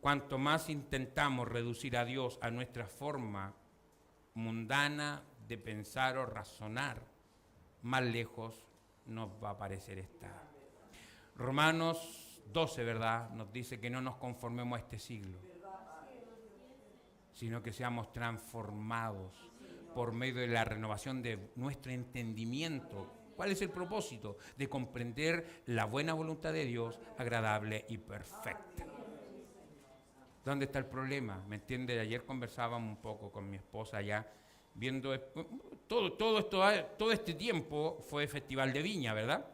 cuanto más intentamos reducir a Dios a nuestra forma mundana de pensar o razonar, más lejos nos va a parecer estar. Romanos 12, ¿verdad?, nos dice que no nos conformemos a este siglo, sino que seamos transformados por medio de la renovación de nuestro entendimiento. ¿Cuál es el propósito? De comprender la buena voluntad de Dios, agradable y perfecta. ¿Dónde está el problema? ¿Me entiende? Ayer conversábamos un poco con mi esposa allá, viendo todo este tiempo fue Festival de Viña, ¿verdad?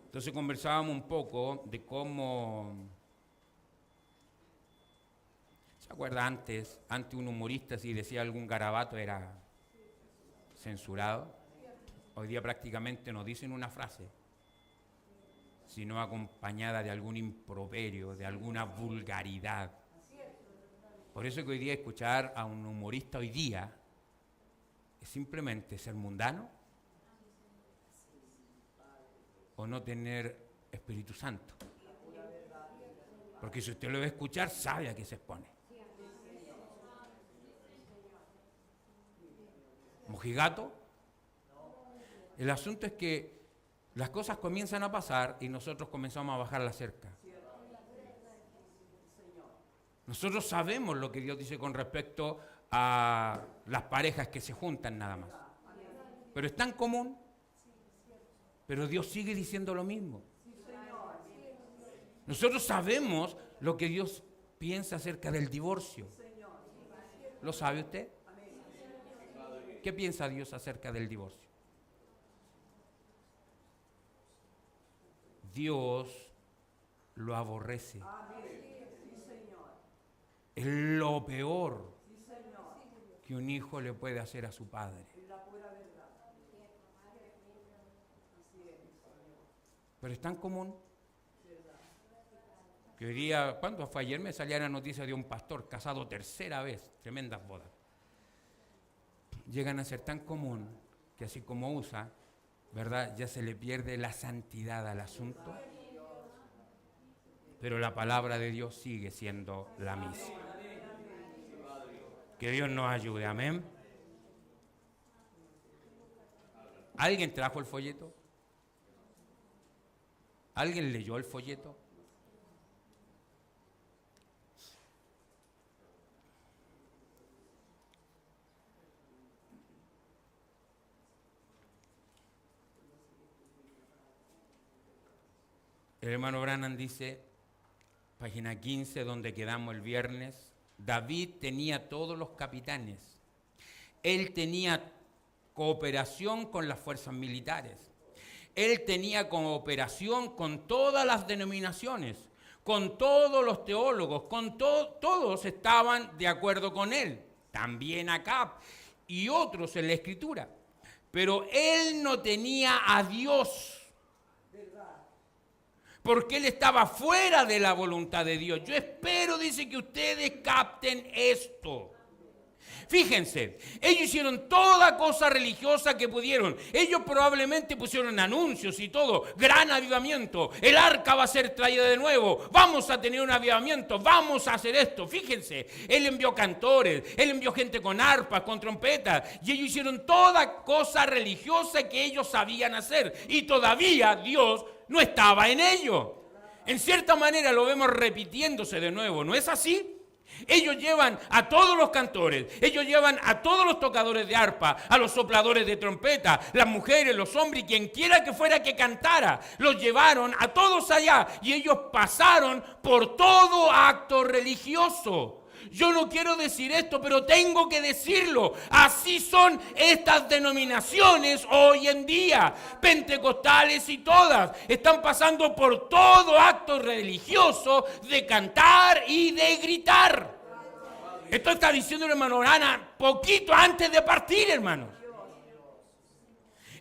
Entonces conversábamos un poco de cómo, ¿se acuerda antes un humorista si decía algún garabato era censurado? Hoy día prácticamente no dicen una frase, sino acompañada de algún improperio, de alguna vulgaridad. Por eso que hoy día escuchar a un humorista hoy día es simplemente ser mundano o no tener Espíritu Santo. Porque si usted lo va a escuchar, sabe a qué se expone. ¿Mojigato? El asunto es que las cosas comienzan a pasar y nosotros comenzamos a bajar la cerca. Nosotros sabemos lo que Dios dice con respecto a las parejas que se juntan nada más. Pero es tan común. Pero Dios sigue diciendo lo mismo. Nosotros sabemos lo que Dios piensa acerca del divorcio. ¿Lo sabe usted? ¿Qué piensa Dios acerca del divorcio? Dios lo aborrece. Es lo peor que un hijo le puede hacer a su padre. Pero es tan común que hoy día, ¿cuándo fue ayer? Me salía la noticia de un pastor casado tercera vez, tremendas bodas. Llegan a ser tan común que así como usa, ¿verdad? Ya se le pierde la santidad al asunto, pero la palabra de Dios sigue siendo la misma. Que Dios nos ayude, amén. ¿Alguien trajo el folleto? ¿Alguien leyó el folleto? El hermano Branham dice, página 15, donde quedamos el viernes, David tenía todos los capitanes. Él tenía cooperación con las fuerzas militares. Él tenía cooperación con todas las denominaciones, con todos los teólogos, todos estaban de acuerdo con él. También Acab y otros en la Escritura. Pero él no tenía a Dios, porque él estaba fuera de la voluntad de Dios. Yo espero, dice, que ustedes capten esto. Fíjense, ellos hicieron toda cosa religiosa que pudieron. Ellos probablemente pusieron anuncios y todo. Gran avivamiento. El arca va a ser traída de nuevo. Vamos a tener un avivamiento. Vamos a hacer esto. Fíjense, él envió cantores. Él envió gente con arpas, con trompetas. Y ellos hicieron toda cosa religiosa que ellos sabían hacer. Y todavía Dios no estaba en ello. En cierta manera lo vemos repitiéndose de nuevo. ¿No es así? Ellos llevan a todos los cantores, ellos llevan a todos los tocadores de arpa, a los sopladores de trompeta, las mujeres, los hombres, quien quiera que fuera que cantara, los llevaron a todos allá y ellos pasaron por todo acto religioso. Yo no quiero decir esto, pero tengo que decirlo. Así son estas denominaciones hoy en día, pentecostales y todas. Están pasando por todo acto religioso de cantar y de gritar. Esto está diciendo el hermano Ana poquito antes de partir, hermanos.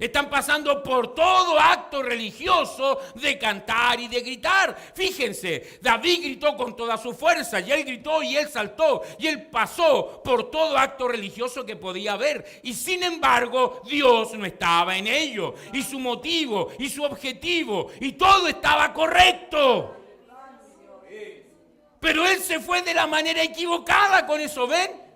Están pasando por todo acto religioso de cantar y de gritar. Fíjense, David gritó con toda su fuerza, y él gritó y él saltó, y él pasó por todo acto religioso que podía haber. Y sin embargo, Dios no estaba en ello, y su motivo, y su objetivo, y todo estaba correcto. Pero él se fue de la manera equivocada con eso, ¿ven?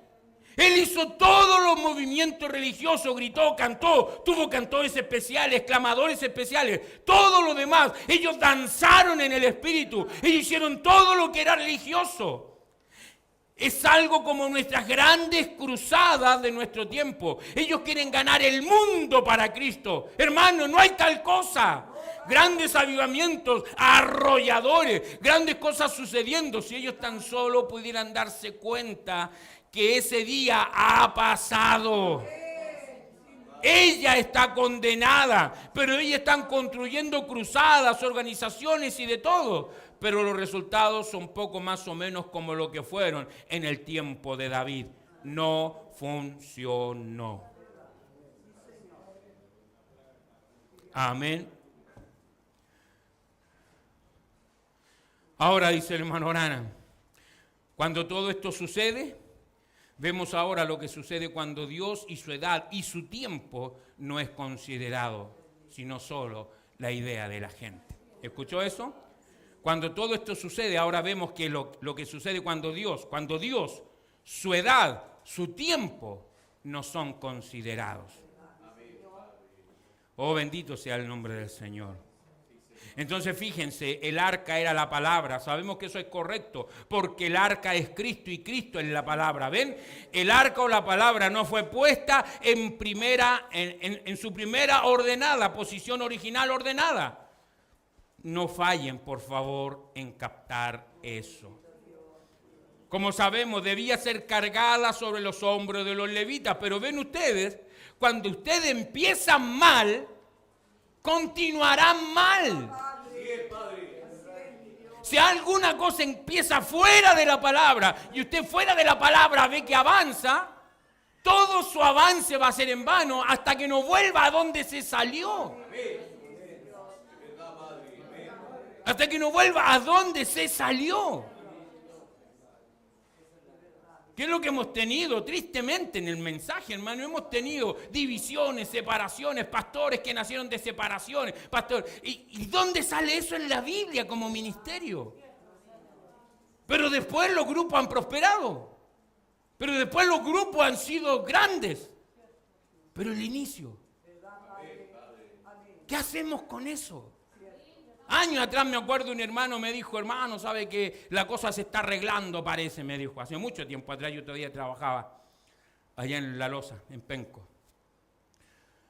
Él hizo todos los movimientos religiosos, gritó, cantó, tuvo cantores especiales, clamadores especiales, todo lo demás. Ellos danzaron en el espíritu, ellos hicieron todo lo que era religioso. Es algo como nuestras grandes cruzadas de nuestro tiempo. Ellos quieren ganar el mundo para Cristo. Hermano, no hay tal cosa. Grandes avivamientos, arrolladores, grandes cosas sucediendo. Si ellos tan solo pudieran darse cuenta que ese día ha pasado. Ella está condenada, pero ellos están construyendo cruzadas, organizaciones y de todo. Pero los resultados son poco más o menos como lo que fueron en el tiempo de David. No funcionó. Amén. Ahora dice el hermano Orana, cuando todo esto sucede, vemos ahora lo que sucede cuando Dios y su edad y su tiempo no es considerado, sino solo la idea de la gente. ¿Escuchó eso? Cuando todo esto sucede, ahora vemos que lo que sucede cuando Dios, su edad, su tiempo, no son considerados. Oh, bendito sea el nombre del Señor. Entonces fíjense, el arca era la palabra. Sabemos que eso es correcto, porque el arca es Cristo y Cristo es la palabra. ¿Ven? El arca o la palabra no fue puesta en su primera ordenada, posición original ordenada. No fallen, por favor, en captar eso. Como sabemos, debía ser cargada sobre los hombros de los levitas, pero ven ustedes, cuando ustedes empiezan mal, continuarán mal. Si alguna cosa empieza fuera de la palabra y usted fuera de la palabra ve que avanza, todo su avance va a ser en vano hasta que no vuelva a donde se salió. Hasta que no vuelva a donde se salió. ¿Qué es lo que hemos tenido? Tristemente en el mensaje, hermano, hemos tenido divisiones, separaciones, pastores que nacieron de separaciones, pastores. ¿Y dónde sale eso en la Biblia como ministerio? Pero después los grupos han prosperado. Pero después los grupos han sido grandes. Pero el inicio. ¿Qué hacemos con eso? Años atrás me acuerdo un hermano me dijo, hermano, ¿sabe que la cosa se está arreglando? Parece, me dijo. Hace mucho tiempo atrás yo todavía trabajaba allá en La Loza, en Penco.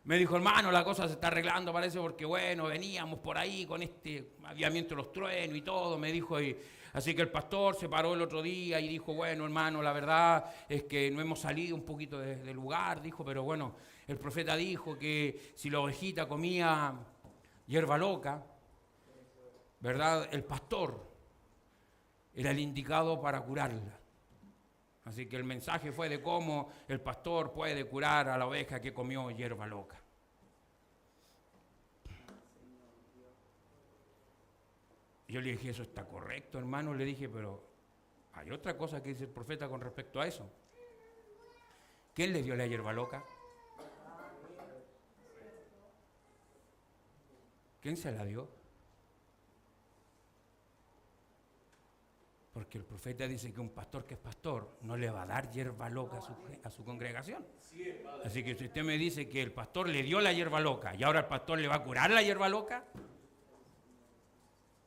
Me dijo, hermano, la cosa se está arreglando, parece, porque bueno, veníamos por ahí con este avivamiento de los truenos y todo, me dijo. Así que el pastor se paró el otro día y dijo, bueno, hermano, la verdad es que no hemos salido un poquito del lugar, dijo, pero bueno, el profeta dijo que si la ovejita comía hierba loca, ¿verdad? El pastor era el indicado para curarla. Así que el mensaje fue de cómo el pastor puede curar a la oveja que comió hierba loca. Yo le dije, eso está correcto, hermano. Le dije, pero hay otra cosa que dice el profeta con respecto a eso. ¿Quién le dio la hierba loca? ¿Quién se la dio? Porque el profeta dice que un pastor que es pastor no le va a dar hierba loca a su congregación. Así que si usted me dice que el pastor le dio la hierba loca y ahora el pastor le va a curar la hierba loca,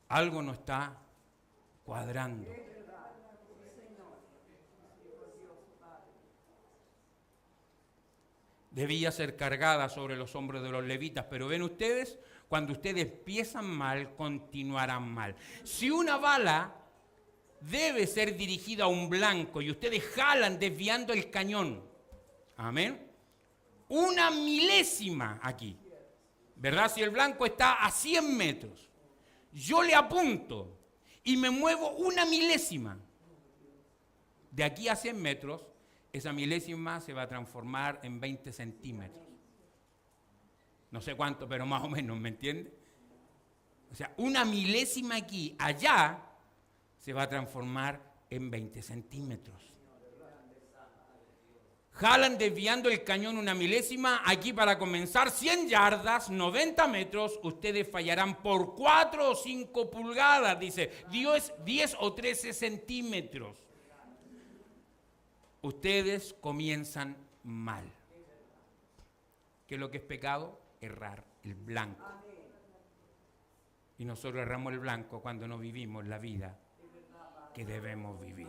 algo no está cuadrando. Debía ser cargada sobre los hombros de los levitas, pero ven ustedes, cuando ustedes empiezan mal, continuarán mal. Si una bala debe ser dirigida a un blanco y ustedes jalan desviando el cañón, amén, una milésima aquí, ¿verdad? Si el blanco está a 100 metros, yo le apunto y me muevo una milésima, de aquí a 100 metros, esa milésima se va a transformar en 20 centímetros. No sé cuánto, pero más o menos, ¿me entiende? O sea, una milésima aquí, allá, se va a transformar en 20 centímetros. Jalan desviando el cañón una milésima, aquí para comenzar 100 yardas, 90 metros, ustedes fallarán por 4 o 5 pulgadas, dice, 10 o 13 centímetros. Ustedes comienzan mal. ¿Qué es lo que es pecado? Errar el blanco. Y nosotros erramos el blanco cuando no vivimos la vida que debemos vivir.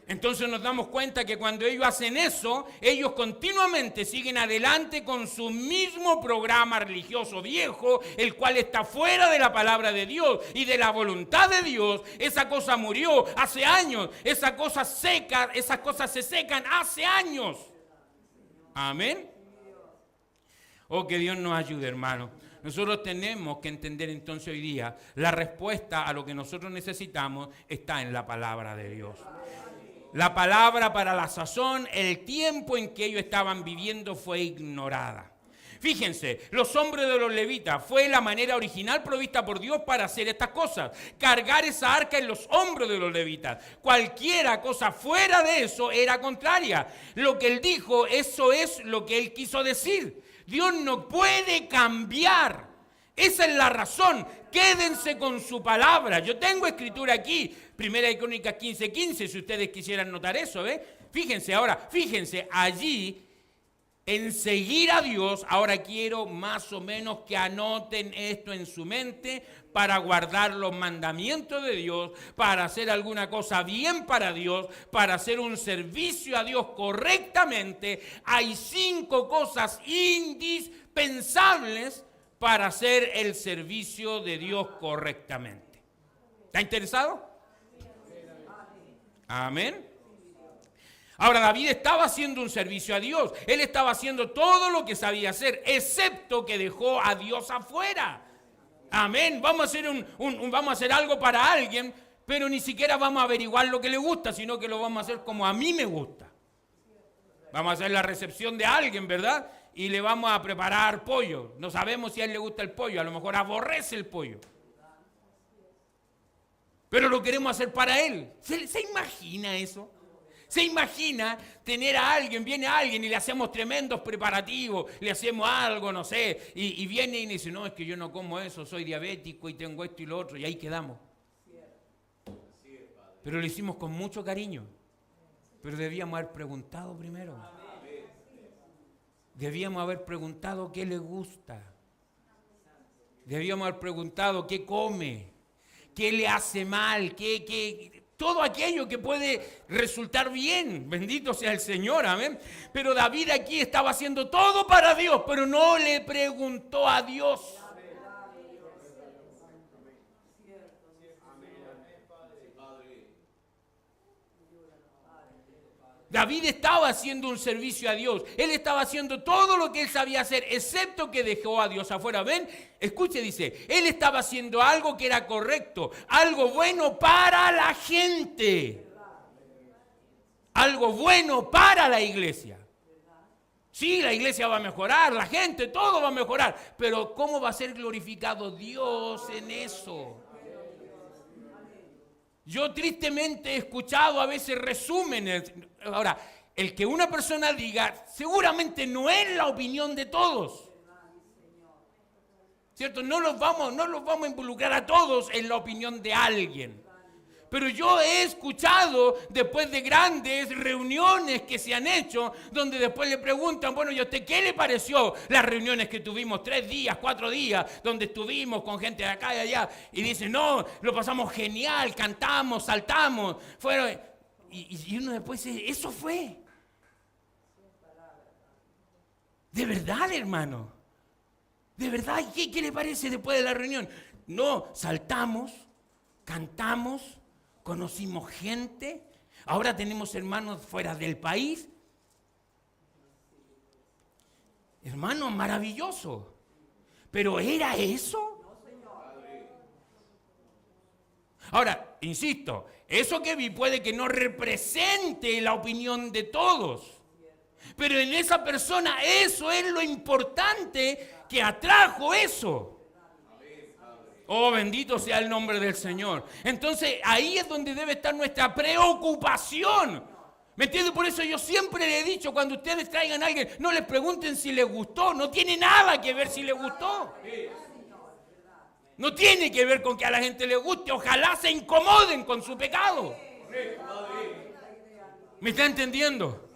Entonces nos damos cuenta que cuando ellos hacen eso, ellos continuamente siguen adelante con su mismo programa religioso viejo, el cual está fuera de la palabra de Dios y de la voluntad de Dios. Esa cosa murió hace años, esas cosas se secan hace años. Amén. Oh, que Dios nos ayude, hermano. Nosotros tenemos que entender entonces hoy día, la respuesta a lo que nosotros necesitamos está en la palabra de Dios. La palabra para la sazón, el tiempo en que ellos estaban viviendo fue ignorada. Fíjense, los hombres de los levitas fue la manera original provista por Dios para hacer estas cosas. Cargar esa arca en los hombros de los levitas. Cualquiera cosa fuera de eso era contraria. Lo que él dijo, eso es lo que él quiso decir. Dios no puede cambiar. Esa es la razón. Quédense con su palabra. Yo tengo escritura aquí, 1 Crónicas 15:15, si ustedes quisieran notar eso, Fíjense allí, en seguir a Dios. Ahora quiero más o menos que anoten esto en su mente para guardar los mandamientos de Dios, para hacer alguna cosa bien para Dios, para hacer un servicio a Dios correctamente. Hay 5 cosas indispensables para hacer el servicio de Dios correctamente. ¿Está interesado? Amén. Ahora, David estaba haciendo un servicio a Dios. Él estaba haciendo todo lo que sabía hacer, excepto que dejó a Dios afuera. Amén. Vamos a hacer vamos a hacer algo para alguien, pero ni siquiera vamos a averiguar lo que le gusta, sino que lo vamos a hacer como a mí me gusta. Vamos a hacer la recepción de alguien, ¿verdad? Y le vamos a preparar pollo. No sabemos si a él le gusta el pollo, a lo mejor aborrece el pollo. Pero lo queremos hacer para él. ¿Se imagina eso? ¿Se imagina tener a alguien, viene alguien y le hacemos tremendos preparativos, le hacemos algo, no sé, y viene y dice, no, es que yo no como eso, soy diabético y tengo esto y lo otro, y ahí quedamos. Pero lo hicimos con mucho cariño, pero debíamos haber preguntado primero. Debíamos haber preguntado qué le gusta. Debíamos haber preguntado qué come, qué le hace mal, todo aquello que puede resultar bien. Bendito sea el Señor, amén. Pero David aquí estaba haciendo todo para Dios, pero no le preguntó a Dios. David estaba haciendo un servicio a Dios. Él estaba haciendo todo lo que él sabía hacer, excepto que dejó a Dios afuera. ¿Ven? Escuche, dice, él estaba haciendo algo que era correcto, algo bueno para la gente, algo bueno para la iglesia. Sí, la iglesia va a mejorar, la gente, todo va a mejorar, pero ¿cómo va a ser glorificado Dios en eso? Yo tristemente he escuchado a veces resúmenes. Ahora, el que una persona diga, seguramente no es la opinión de todos. ¿Cierto? No los vamos a involucrar a todos en la opinión de alguien. Pero yo he escuchado después de grandes reuniones que se han hecho, donde después le preguntan, bueno, ¿y a usted qué le pareció las reuniones que tuvimos 3 días, 4 días, donde estuvimos con gente de acá y allá? Y dicen, no, lo pasamos genial, cantamos, saltamos, fueron. Y uno después dice, eso fue. De verdad, hermano. De verdad, ¿qué le parece después de la reunión? No, saltamos, cantamos, conocimos gente, ahora tenemos hermanos fuera del país. Hermano, maravilloso. ¿Pero era eso? Ahora, insisto, eso que vi puede que no represente la opinión de todos. Pero en esa persona eso es lo importante que atrajo eso. Oh, bendito sea el nombre del Señor. Entonces, ahí es donde debe estar nuestra preocupación. ¿Me entiendes? Por eso yo siempre le he dicho, cuando ustedes traigan a alguien, no les pregunten si les gustó. No tiene nada que ver si les gustó. No tiene que ver con que a la gente le guste. Ojalá se incomoden con su pecado. ¿Me está entendiendo?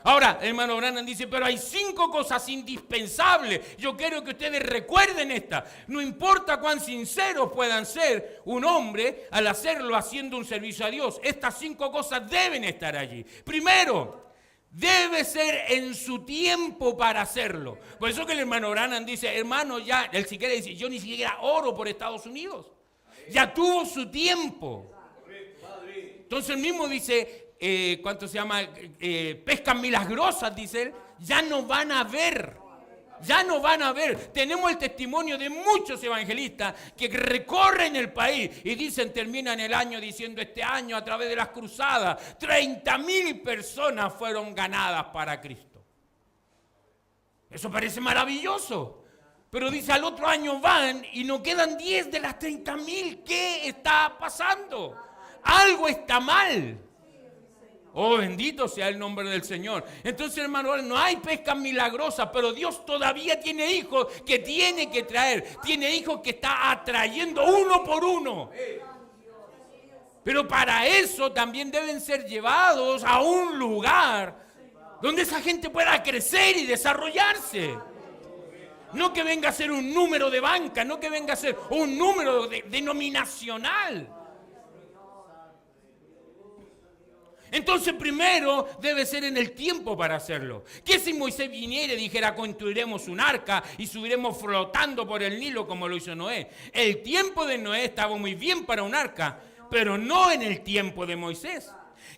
Ahora, hermano Branham dice, pero hay 5 cosas indispensables. Yo quiero que ustedes recuerden esta. No importa cuán sinceros puedan ser un hombre al hacerlo haciendo un servicio a Dios. Estas 5 cosas deben estar allí. Primero, debe ser en su tiempo para hacerlo. Por eso que el hermano Branham dice, hermano, ya, él siquiera dice, yo ni siquiera oro por Estados Unidos. Ya tuvo su tiempo. Entonces él mismo dice, ¿cuánto se llama? Pescas milagrosas, dice él, ya no van a ver. Ya no van a ver. Tenemos el testimonio de muchos evangelistas que recorren el país y dicen, terminan el año diciendo, este año a través de las cruzadas, 30,000 personas fueron ganadas para Cristo. Eso parece maravilloso. Pero dice, al otro año van y no quedan 10 de las 30,000. ¿Qué está pasando? Algo está mal. Oh, bendito sea el nombre del Señor. Entonces, hermano, no hay pescas milagrosas, pero Dios todavía tiene hijos que tiene que traer. Tiene hijos que está atrayendo uno por uno. Pero para eso también deben ser llevados a un lugar donde esa gente pueda crecer y desarrollarse. No que venga a ser un número de banca, no que venga a ser un número denominacional. Entonces primero debe ser en el tiempo para hacerlo. ¿Qué si Moisés viniera y dijera construiremos un arca y subiremos flotando por el Nilo como lo hizo Noé? El tiempo de Noé estaba muy bien para un arca, pero no en el tiempo de Moisés.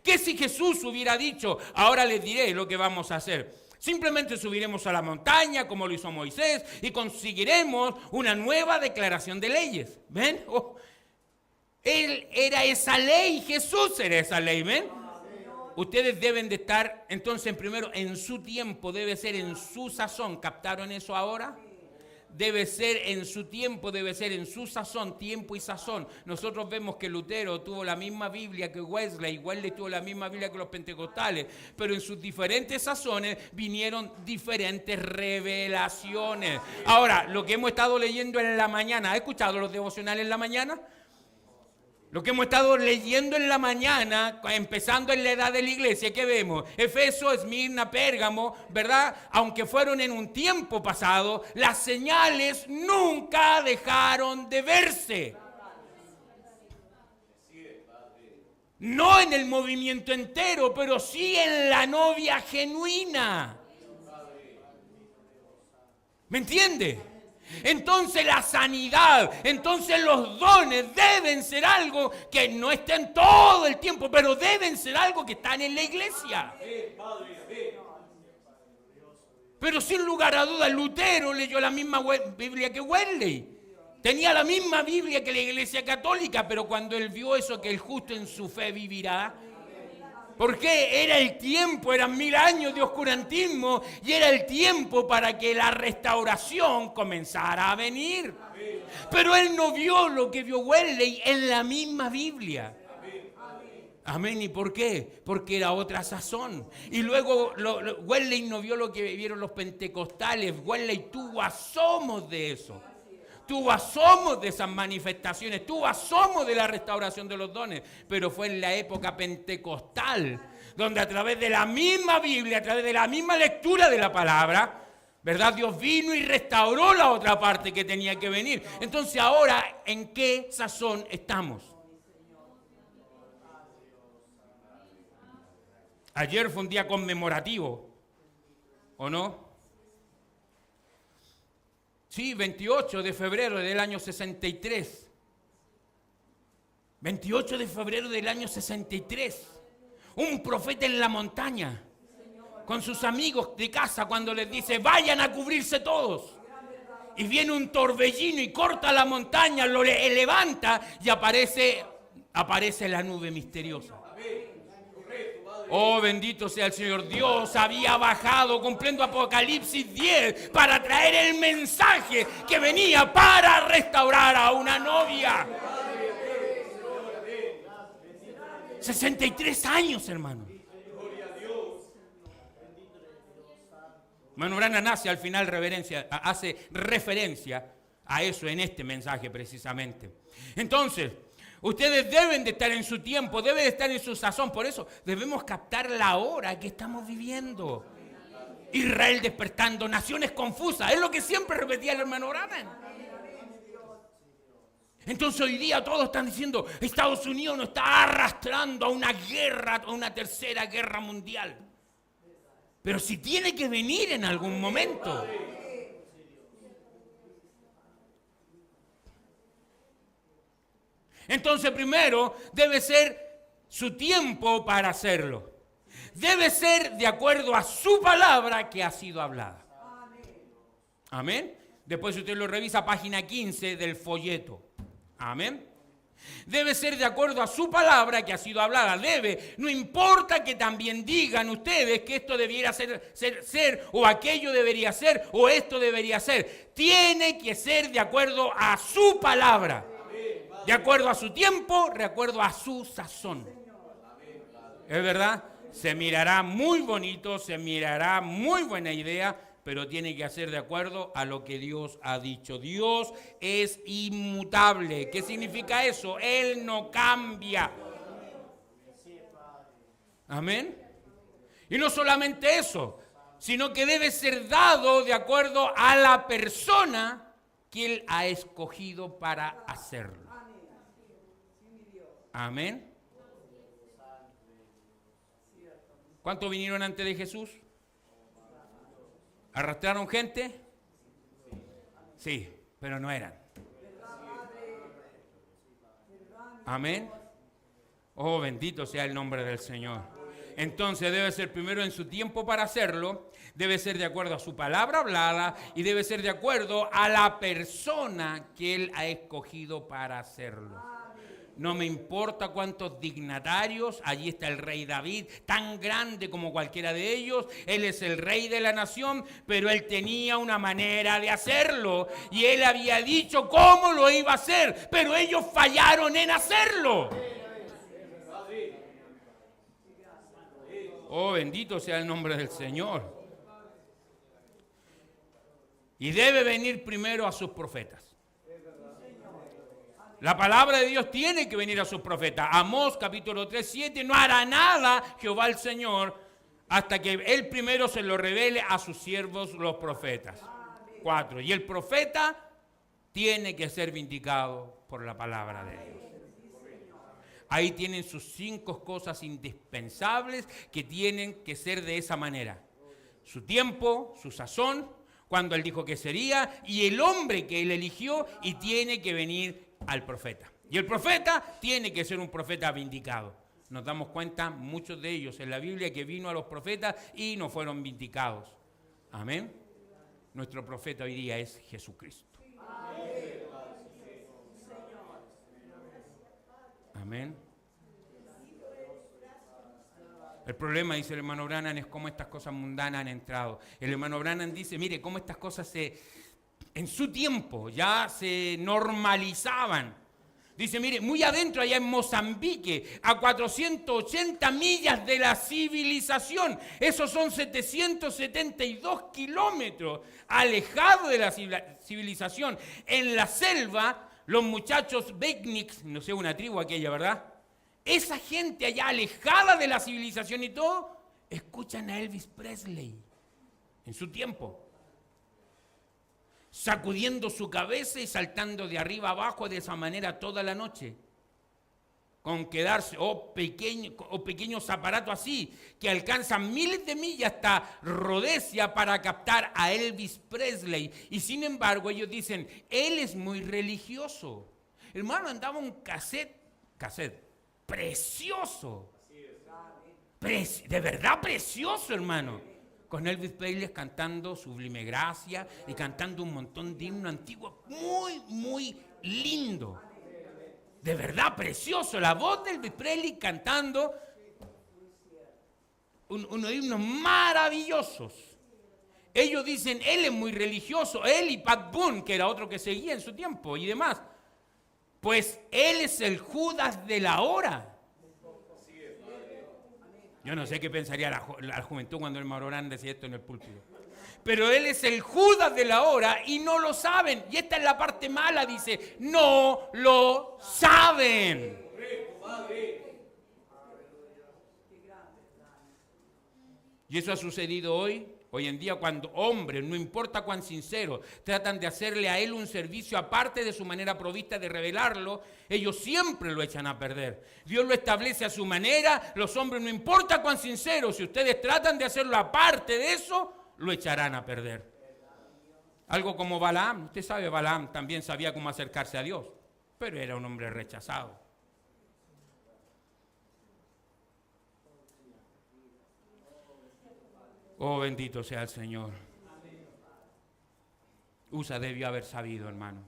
¿Qué si Jesús hubiera dicho, ahora les diré lo que vamos a hacer? Simplemente subiremos a la montaña como lo hizo Moisés y conseguiremos una nueva declaración de leyes. ¿Ven? Oh. Él era esa ley, Jesús era esa ley, ¿ven? Ustedes deben de estar, entonces, primero, en su tiempo, debe ser en su sazón. ¿Captaron eso ahora? Debe ser en su tiempo, debe ser en su sazón, tiempo y sazón. Nosotros vemos que Lutero tuvo la misma Biblia que Wesley tuvo la misma Biblia que los pentecostales, pero en sus diferentes sazones vinieron diferentes revelaciones. Ahora, lo que hemos estado leyendo en la mañana, ¿ha escuchado los devocionales en la mañana? Lo que hemos estado leyendo en la mañana, empezando en la edad de la iglesia, ¿qué vemos? Efeso, Esmirna, Pérgamo, ¿verdad? Aunque fueron en un tiempo pasado, las señales nunca dejaron de verse. No en el movimiento entero, pero sí en la novia genuina. ¿Me entiende? Entonces la sanidad, entonces los dones deben ser algo que no estén todo el tiempo, pero deben ser algo que están en la iglesia. Pero sin lugar a dudas, Lutero leyó la misma Biblia que Wesley. Tenía la misma Biblia que la iglesia católica, pero cuando él vio eso, que el justo en su fe vivirá. ¿Por qué? Era el tiempo, eran 1000 años de oscurantismo y era el tiempo para que la restauración comenzara a venir. Pero él no vio lo que vio Wesley en la misma Biblia. Amén. ¿Y por qué? Porque era otra sazón. Y luego Wesley no vio lo que vieron los pentecostales. Wesley tuvo asomos de eso. Tuvo asomos de esas manifestaciones, tuvo asomos de la restauración de los dones, pero fue en la época pentecostal, donde a través de la misma Biblia, a través de la misma lectura de la palabra, ¿verdad? Dios vino y restauró la otra parte que tenía que venir. Entonces ahora, ¿en qué sazón estamos? Ayer fue un día conmemorativo, ¿o no? Sí, 28 de febrero del año 63. 28 de febrero del año 63. Un profeta en la montaña, con sus amigos de casa, cuando les dice, vayan a cubrirse todos. Y viene un torbellino y corta la montaña, lo levanta y aparece la nube misteriosa. Oh, bendito sea el Señor. Dios había bajado cumpliendo Apocalipsis 10 para traer el mensaje que venía para restaurar a una novia. 63 años, hermano. Hermano Branham hace al final hace referencia a eso en este mensaje precisamente. Entonces, Ustedes deben de estar en su tiempo, deben de estar en su sazón. Por eso debemos captar la hora que estamos viviendo. Israel despertando, naciones confusas. Es lo que siempre repetía el hermano Branham. Entonces hoy día todos están diciendo, Estados Unidos nos está arrastrando a una guerra, a una tercera guerra mundial. Pero si tiene que venir en algún momento. Entonces primero debe ser su tiempo para hacerlo. Debe ser de acuerdo a su palabra que ha sido hablada. Amén. Después si usted lo revisa, página 15 del folleto. Amén. Debe ser de acuerdo a su palabra que ha sido hablada. Debe, no importa que también digan ustedes que esto debiera ser o aquello debería ser, o esto debería ser. Tiene que ser de acuerdo a su palabra. De acuerdo a su tiempo, de acuerdo a su sazón. ¿Es verdad? Se mirará muy bonito, se mirará muy buena idea, pero tiene que hacer de acuerdo a lo que Dios ha dicho. Dios es inmutable. ¿Qué significa eso? Él no cambia. Amén. Y no solamente eso, sino que debe ser dado de acuerdo a la persona que Él ha escogido para hacerlo. Amén. ¿Cuántos vinieron antes de Jesús? ¿Arrastraron gente? Sí, pero no eran. Amén. Oh, bendito sea el nombre del Señor. Entonces debe ser primero en su tiempo para hacerlo, debe ser de acuerdo a su palabra hablada y debe ser de acuerdo a la persona que Él ha escogido para hacerlo. No me importa cuántos dignatarios, allí está el rey David, tan grande como cualquiera de ellos, él es el rey de la nación, pero él tenía una manera de hacerlo y él había dicho cómo lo iba a hacer, pero ellos fallaron en hacerlo. Oh, bendito sea el nombre del Señor. Y debe venir primero a sus profetas. La palabra de Dios tiene que venir a sus profetas. Amós capítulo 3, 7, no hará nada Jehová el Señor hasta que Él primero se lo revele a sus siervos los profetas. 4. Y el profeta tiene que ser vindicado por la palabra de Dios. Ahí tienen sus 5 cosas indispensables que tienen que ser de esa manera. Su tiempo, su sazón, cuando Él dijo que sería, y el hombre que Él eligió, y tiene que venir al profeta. Y el profeta tiene que ser un profeta vindicado. Nos damos cuenta, muchos de ellos en la Biblia, que vino a los profetas y no fueron vindicados. Amén. Nuestro profeta hoy día es Jesucristo. Amén. El problema, dice el hermano Branham, es cómo estas cosas mundanas han entrado. El hermano Branham dice, mire, cómo estas cosas en su tiempo ya se normalizaban. Dice, mire, muy adentro allá en Mozambique, a 480 millas de la civilización, esos son 772 kilómetros, alejado de la civilización, en la selva, los muchachos Beatniks, no sé, una tribu aquella, ¿verdad? Esa gente allá alejada de la civilización y todo, escuchan a Elvis Presley en su tiempo, sacudiendo su cabeza y saltando de arriba abajo de esa manera toda la noche, con quedarse, pequeños aparatos así, que alcanzan miles de millas hasta Rhodesia para captar a Elvis Presley. Y sin embargo ellos dicen, él es muy religioso. Hermano, andaba un cassette precioso, de verdad precioso, hermano, con Elvis Presley cantando Sublime Gracia y cantando un montón de himnos antiguos, muy, muy lindo, de verdad precioso, la voz de Elvis Presley cantando unos himnos maravillosos. Ellos dicen, él es muy religioso, él y Pat Boone, que era otro que seguía en su tiempo y demás. Pues él es el Judas de la hora. Yo no sé qué pensaría la juventud cuando el hermano Branham decía esto en el púlpito. pero él es el Judas de la hora y no lo saben. Y esta es la parte mala, dice, no lo saben. Y eso ha sucedido hoy en día, cuando hombres, no importa cuán sinceros, tratan de hacerle a él un servicio aparte de su manera provista de revelarlo, ellos siempre lo echan a perder. Dios lo establece a su manera, los hombres, no importa cuán sinceros, si ustedes tratan de hacerlo aparte de eso, lo echarán a perder. Algo como Balaam. Usted sabe, Balaam también sabía cómo acercarse a Dios, pero era un hombre rechazado. Oh, bendito sea el Señor. Usa debió haber sabido, hermano.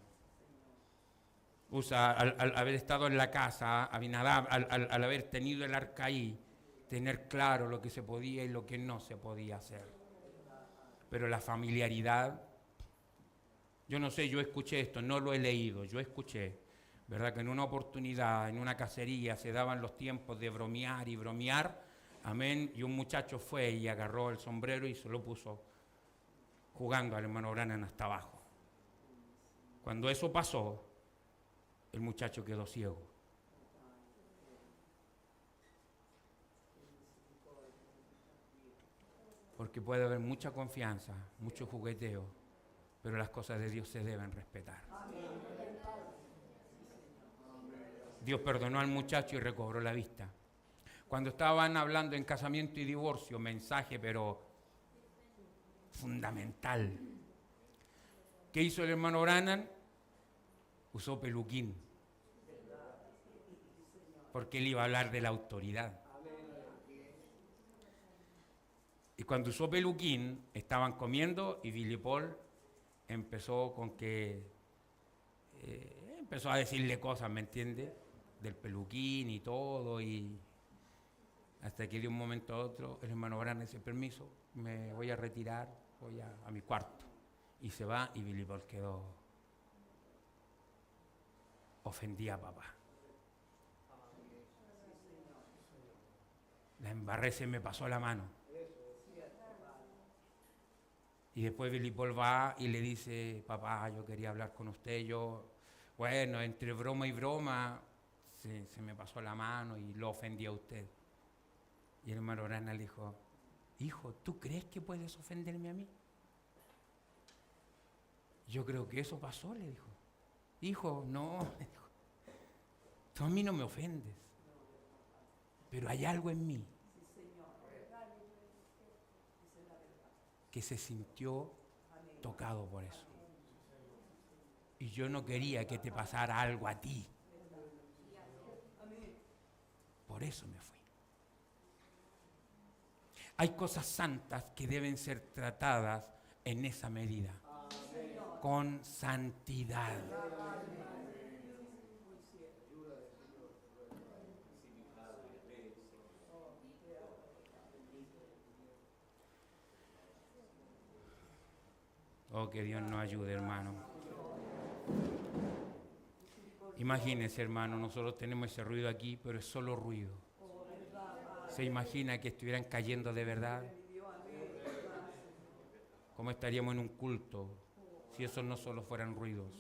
Usa, al haber estado en la casa, Abinadab, al haber tenido el arca ahí, tener claro lo que se podía y lo que no se podía hacer. Pero la familiaridad, yo no sé, yo escuché esto, no lo he leído, yo escuché, ¿verdad? Que en una oportunidad, en una cacería, se daban los tiempos de bromear y bromear. Amén. Y un muchacho fue y agarró el sombrero y se lo puso jugando al hermano Branham hasta abajo. Cuando eso pasó, el muchacho quedó ciego. Porque puede haber mucha confianza, mucho jugueteo, pero las cosas de Dios se deben respetar. Dios perdonó al muchacho y recobró la vista. Cuando estaban hablando en casamiento y divorcio, mensaje pero fundamental. ¿Qué hizo el hermano Branham? Usó peluquín. Porque él iba a hablar de la autoridad. Y cuando usó peluquín, estaban comiendo y Billy Paul empezó con que... empezó a decirle cosas, ¿me entiende? Del peluquín y todo, y... hasta que de un momento a otro el hermano Branham dice, permiso, me voy a retirar, voy a mi cuarto. Y se va y Billy Paul quedó ofendida a papá. La embarré, se me pasó la mano. Y después Billy Paul va y le dice, papá, yo quería hablar con usted. Bueno, entre broma y broma, se me pasó la mano y lo ofendí a usted. Y el hermano Branham le dijo, hijo, ¿tú crees que puedes ofenderme a mí? Yo creo que eso pasó, le dijo. Hijo, no, le dijo, tú a mí no me ofendes, pero hay algo en mí que se sintió tocado por eso. Y yo no quería que te pasara algo a ti. Por eso me fui. Hay cosas santas que deben ser tratadas en esa medida, con santidad. Oh, que Dios nos ayude, hermano. Imagínense, hermano, nosotros tenemos ese ruido aquí, pero es solo ruido. ¿Se imagina que estuvieran cayendo de verdad? ¿Cómo estaríamos en un culto si esos no solo fueran ruidos,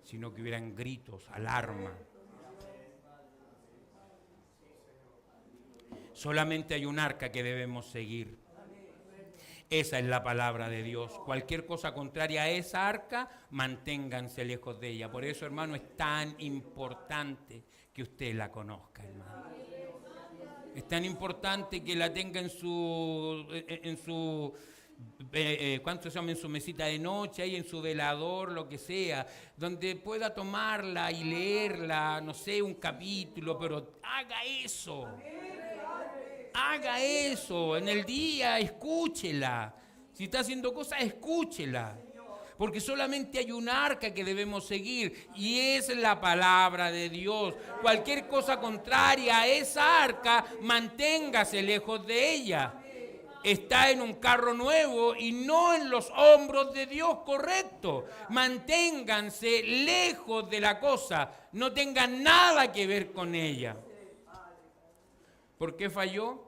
sino que hubieran gritos, alarma? Solamente hay un arca que debemos seguir. Esa es la palabra de Dios. Cualquier cosa contraria a esa arca, manténganse lejos de ella. Por eso, hermano, es tan importante que usted la conozca, hermano. Es tan importante que la tenga en su ¿cuánto se llama? En su mesita de noche, ahí en su velador, lo que sea, donde pueda tomarla y leerla, no sé, un capítulo, pero haga eso. Haga eso, en el día escúchela. Si está haciendo cosas, escúchela. Porque solamente hay un arca que debemos seguir y es la palabra de Dios. Cualquier cosa contraria a esa arca, manténgase lejos de ella. Está en un carro nuevo y no en los hombros de Dios, correcto. Manténganse lejos de la cosa, no tengan nada que ver con ella. ¿Por qué falló?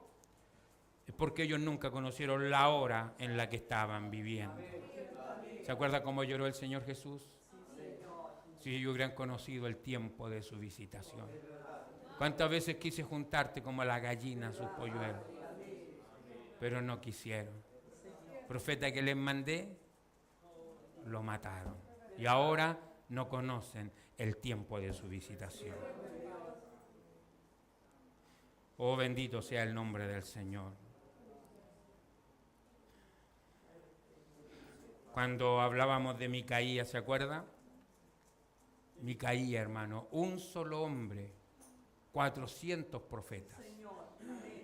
porque ellos nunca conocieron la hora en la que estaban viviendo. ¿Se acuerda cómo lloró el Señor Jesús? Si ellos hubieran conocido el tiempo de su visitación. ¿Cuántas veces quise juntarte como la gallina a sus polluelos? Pero no quisieron. Profeta que les mandé, lo mataron. Y ahora no conocen el tiempo de su visitación. Oh, bendito sea el nombre del Señor. Cuando hablábamos de Micaías, ¿se acuerda? Micaías, hermano, un solo hombre, 400 profetas.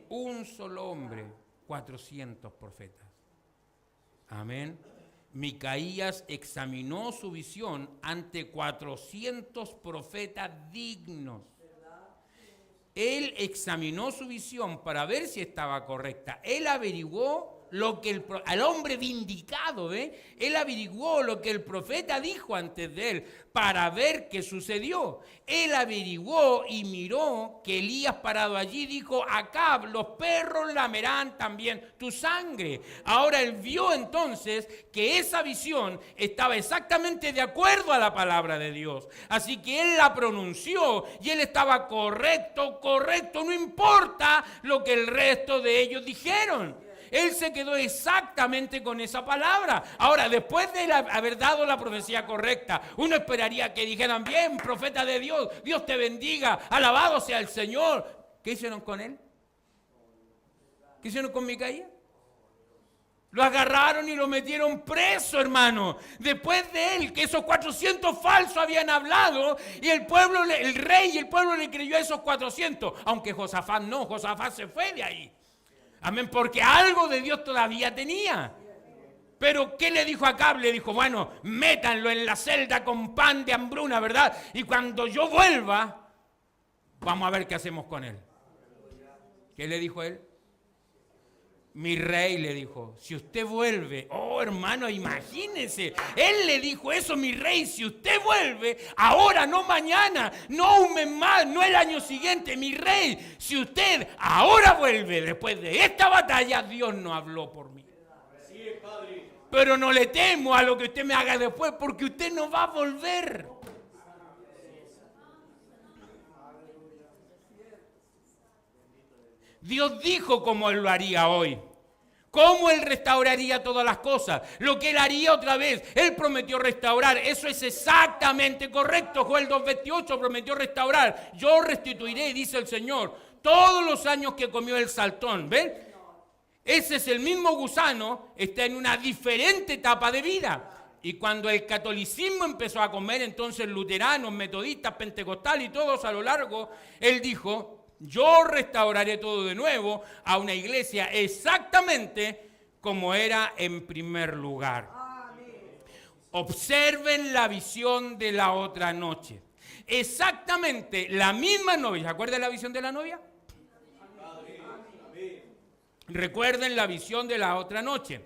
Un solo hombre, 400 profetas. Amén. Micaías examinó su visión ante 400 profetas dignos. Él examinó su visión para ver si estaba correcta. Él averiguó lo que al hombre vindicado, él averiguó lo que el profeta dijo antes de él para ver qué sucedió. Él averiguó y miró que Elías parado allí dijo: Acab, los perros lamerán también tu sangre. Ahora él vio entonces que esa visión estaba exactamente de acuerdo a la palabra de Dios. Así que él la pronunció y él estaba correcto, no importa lo que el resto de ellos dijeron. Él se quedó exactamente con esa palabra. Ahora, después de haber dado la profecía correcta, uno esperaría que dijeran: bien, profeta de Dios, Dios te bendiga, alabado sea el Señor. ¿Qué hicieron con él? ¿Qué hicieron con Micaías? Lo agarraron y lo metieron preso, hermano. Después de él, que esos 400 falsos habían hablado, y el pueblo, el rey y el pueblo le creyó a esos 400, aunque Josafat no, Josafat se fue de ahí. Amén, porque algo de Dios todavía tenía. Pero ¿qué le dijo a Acab? Le dijo: bueno, métanlo en la celda con pan de hambruna, ¿verdad? Y cuando yo vuelva, vamos a ver qué hacemos con él. ¿Qué le dijo él? Mi rey, le dijo, si usted vuelve, oh hermano, imagínense, él le dijo eso: mi rey, si usted vuelve, ahora, no mañana, no un mes más, no el año siguiente, mi rey, si usted ahora vuelve, después de esta batalla, Dios no habló por mí. Pero no le temo a lo que usted me haga después, porque usted no va a volver. Dios dijo cómo Él lo haría hoy. Cómo Él restauraría todas las cosas. Lo que Él haría otra vez. Él prometió restaurar. Eso es exactamente correcto. Joel 2:28 prometió restaurar. Yo restituiré, dice el Señor, todos los años que comió el saltón. ¿Ven? Ese es el mismo gusano. Está en una diferente etapa de vida. Y cuando el catolicismo empezó a comer, entonces luteranos, metodistas, pentecostales y todos a lo largo, Él dijo: yo restauraré todo de nuevo a una iglesia exactamente como era en primer lugar. Observen la visión de la otra noche. Exactamente la misma novia. ¿Se acuerdan la visión de la novia? Recuerden la visión de la otra noche.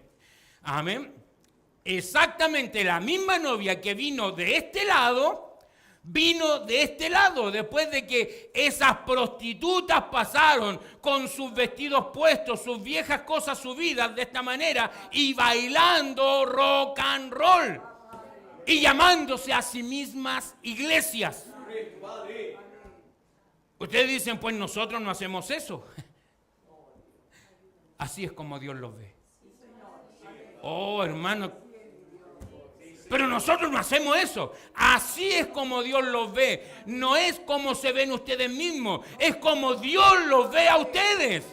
Amén. Exactamente la misma novia que vino de este lado. Vino de este lado después de que esas prostitutas pasaron con sus vestidos puestos, sus viejas cosas subidas de esta manera y bailando rock and roll y llamándose a sí mismas iglesias. Ustedes dicen: pues nosotros no hacemos eso. Así es como Dios los ve. Oh, hermano. Pero nosotros no hacemos eso. Así es como Dios los ve. No es como se ven ustedes mismos. Es como Dios los ve a ustedes.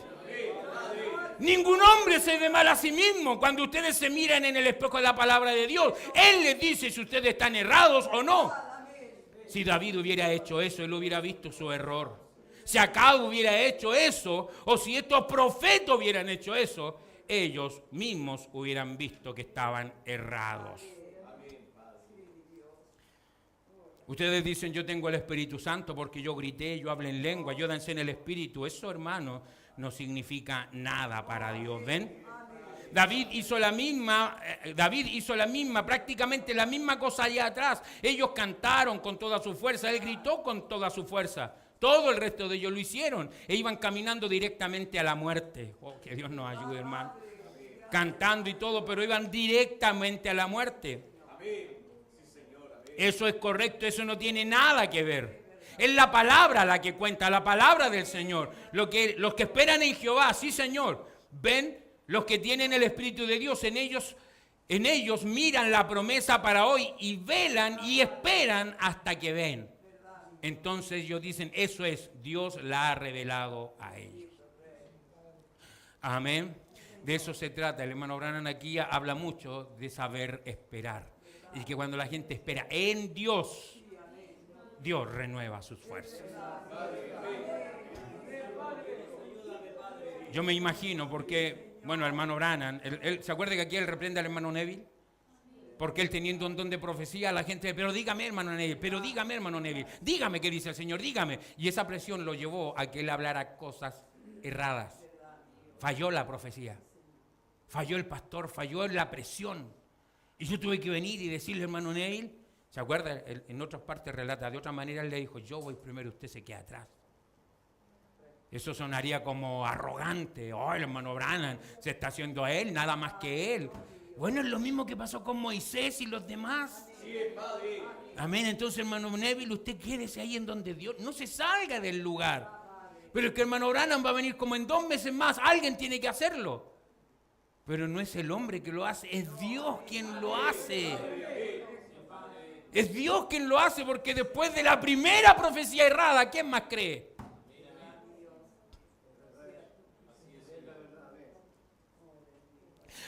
Ningún hombre se ve mal a sí mismo. Cuando ustedes se miran en el espejo de la palabra de Dios, Él les dice si ustedes están errados o no. Si David hubiera hecho eso, él hubiera visto su error. Si Acab hubiera hecho eso, o si estos profetas hubieran hecho eso, ellos mismos hubieran visto que estaban errados. Ustedes dicen: yo tengo el Espíritu Santo porque yo grité, yo hablé en lengua, yo dancé en el Espíritu. Eso, hermano, no significa nada para Dios. ¿Ven? David hizo la misma, prácticamente la misma cosa allá atrás. Ellos cantaron con toda su fuerza, él gritó con toda su fuerza. Todo el resto de ellos lo hicieron e iban caminando directamente a la muerte. Oh, que Dios nos ayude, hermano. Cantando y todo, pero iban directamente a la muerte. Eso es correcto, eso no tiene nada que ver. Es la palabra la que cuenta, la palabra del Señor. Los que esperan en Jehová, sí, Señor, ven, los que tienen el Espíritu de Dios en ellos miran la promesa para hoy y velan y esperan hasta que ven. Entonces ellos dicen, eso es, Dios la ha revelado a ellos. Amén. De eso se trata. El hermano Branham aquí habla mucho de saber esperar. Y que cuando la gente espera en Dios, Dios renueva sus fuerzas. Yo me imagino porque, bueno, el hermano Branham, ¿se acuerda que aquí él reprende al hermano Neville? Porque él teniendo un don de profecía, la gente, pero dígame, hermano Neville, dígame qué dice el Señor, dígame. Y esa presión lo llevó a que él hablara cosas erradas. Falló la profecía, falló el pastor, falló la presión. Y yo tuve que venir y decirle, hermano Neville, ¿se acuerda? En otras partes relata, de otra manera él le dijo, yo voy primero, usted se queda atrás. Eso sonaría como arrogante. Oh, el hermano Branham se está haciendo a él, nada más que él. Bueno, es lo mismo que pasó con Moisés y los demás. Amén. Entonces, hermano Neville, usted quédese ahí en donde Dios, no se salga del lugar. Pero es que el hermano Branham va a venir como en 2 meses más. Alguien tiene que hacerlo. Pero no es el hombre que lo hace, es Dios quien lo hace. Es Dios quien lo hace, porque después de la primera profecía errada, ¿quién más cree?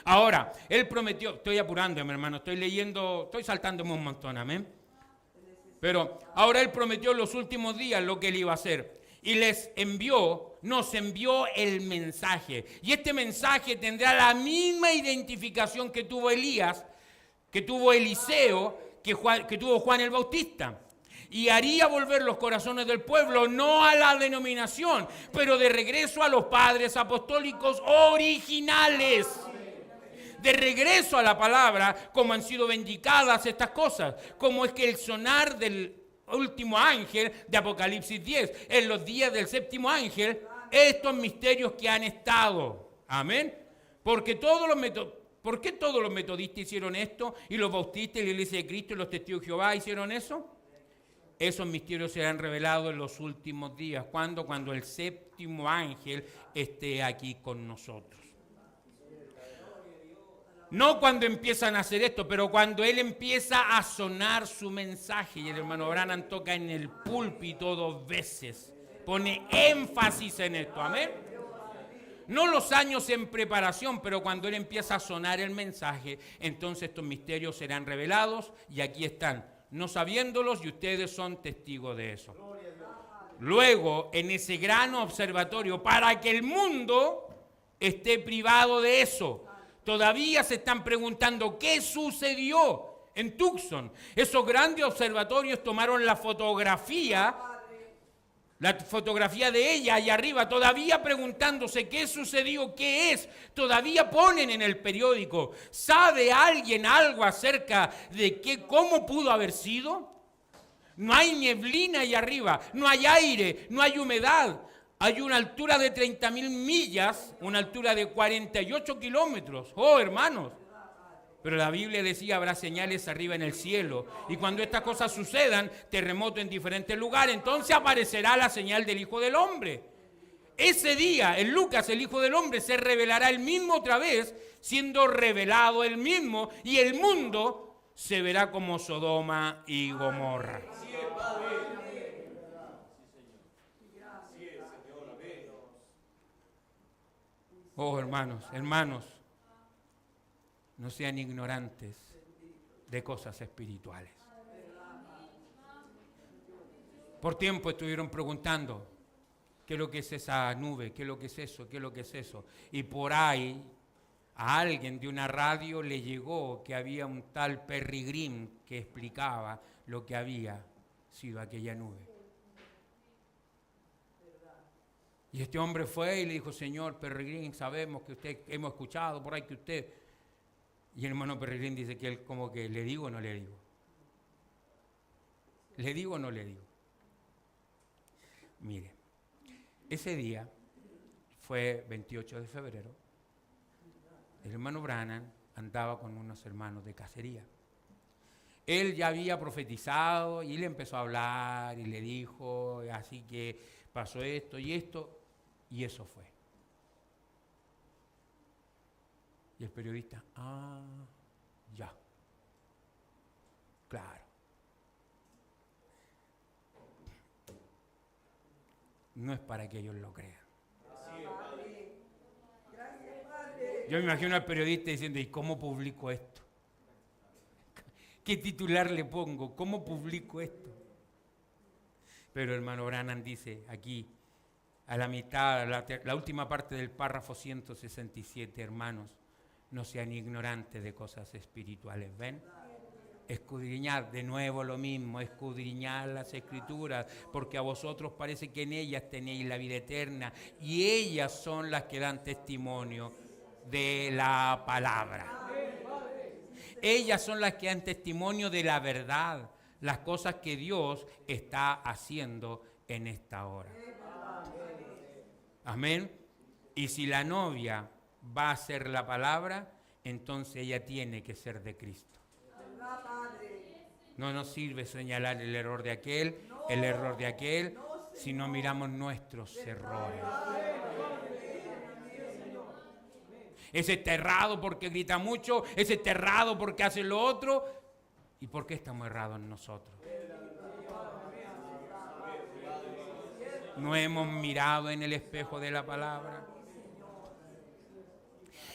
Ahora, él prometió, estoy apurándome, hermano, estoy leyendo, estoy saltándome un montón, amén. Pero ahora él prometió en los últimos días lo que él iba a hacer. Y nos envió el mensaje. Y este mensaje tendrá la misma identificación que tuvo Elías, que tuvo Eliseo, que tuvo Juan el Bautista. Y haría volver los corazones del pueblo, no a la denominación, pero de regreso a los padres apostólicos originales. De regreso a la palabra, como han sido vindicadas estas cosas, como es que el sonar del último ángel de Apocalipsis 10, en los días del séptimo ángel, estos misterios que han estado. Amén. ¿Por qué todos los metodistas hicieron esto? Y los bautistas y la Iglesia de Cristo y los testigos de Jehová hicieron eso. Esos misterios serán revelados en los últimos días. ¿Cuándo? Cuando el séptimo ángel esté aquí con nosotros. No cuando empiezan a hacer esto, pero cuando él empieza a sonar su mensaje. Y el hermano Branham toca en el púlpito 2 veces. Pone énfasis en esto. Amén. No los años en preparación, pero cuando él empieza a sonar el mensaje, entonces estos misterios serán revelados. Y aquí están, no sabiéndolos, y ustedes son testigos de eso. Luego, en ese gran observatorio, para que el mundo esté privado de eso. Todavía se están preguntando qué sucedió en Tucson. Esos grandes observatorios tomaron la fotografía de ella allá arriba, todavía preguntándose qué sucedió, qué es. Todavía ponen en el periódico, ¿sabe alguien algo acerca de cómo pudo haber sido? No hay neblina allá arriba, no hay aire, no hay humedad. Hay una altura de 30.000 millas, una altura de 48 kilómetros. Oh, hermanos. Pero la Biblia decía, habrá señales arriba en el cielo. Y cuando estas cosas sucedan, terremoto en diferentes lugares, entonces aparecerá la señal del Hijo del Hombre. Ese día, en Lucas, el Hijo del Hombre se revelará él mismo otra vez, siendo revelado él mismo, y el mundo se verá como Sodoma y Gomorra. Oh, hermanos, no sean ignorantes de cosas espirituales. Por tiempo estuvieron preguntando, ¿qué es lo que es esa nube? ¿Qué es lo que es eso? ¿Qué es lo que es eso? Y por ahí a alguien de una radio le llegó que había un tal Perry Green que explicaba lo que había sido aquella nube. Y este hombre fue y le dijo, señor Peregrín, sabemos que usted, hemos escuchado por ahí que usted... Y el hermano Peregrín dice que él como que, ¿le digo o no le digo? ¿Le digo o no le digo? Mire, ese día fue 28 de febrero. El hermano Branham andaba con unos hermanos de cacería. Él ya había profetizado y él empezó a hablar y le dijo, así que pasó esto, y eso fue. Y el periodista, ya, claro. No es para que ellos lo crean. Yo me imagino al periodista diciendo, ¿y cómo publico esto? ¿Qué titular le pongo? ¿Cómo publico esto? Pero hermano Branham dice aquí, a la mitad, la última parte del párrafo 167, hermanos, no sean ignorantes de cosas espirituales, ¿ven? Escudriñad, de nuevo lo mismo, escudriñad las Escrituras, porque a vosotros parece que en ellas tenéis la vida eterna, y ellas son las que dan testimonio de la palabra. Ellas son las que dan testimonio de la verdad, las cosas que Dios está haciendo en esta hora. Amén. Y si la novia va a ser la palabra, entonces ella tiene que ser de Cristo. No nos sirve señalar el error de aquel, si no miramos nuestros errores. Ese está errado porque grita mucho, ese está errado porque hace lo otro. ¿Y por qué estamos errados nosotros? No hemos mirado en el espejo de la palabra.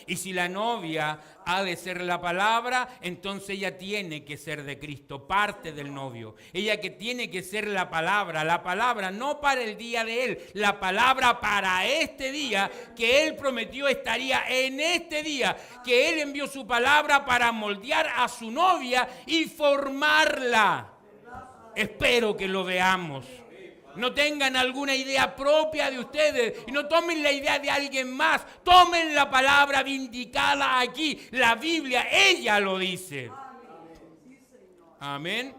Y si la novia ha de ser la palabra, entonces ella tiene que ser de Cristo, parte del novio. Ella que tiene que ser la palabra no para el día de Él, la palabra para este día, que Él prometió estaría en este día, que Él envió su palabra para moldear a su novia y formarla. Espero que lo veamos. No tengan alguna idea propia de ustedes y no tomen la idea de alguien más. Tomen la palabra vindicada aquí. La Biblia, ella lo dice. Amén.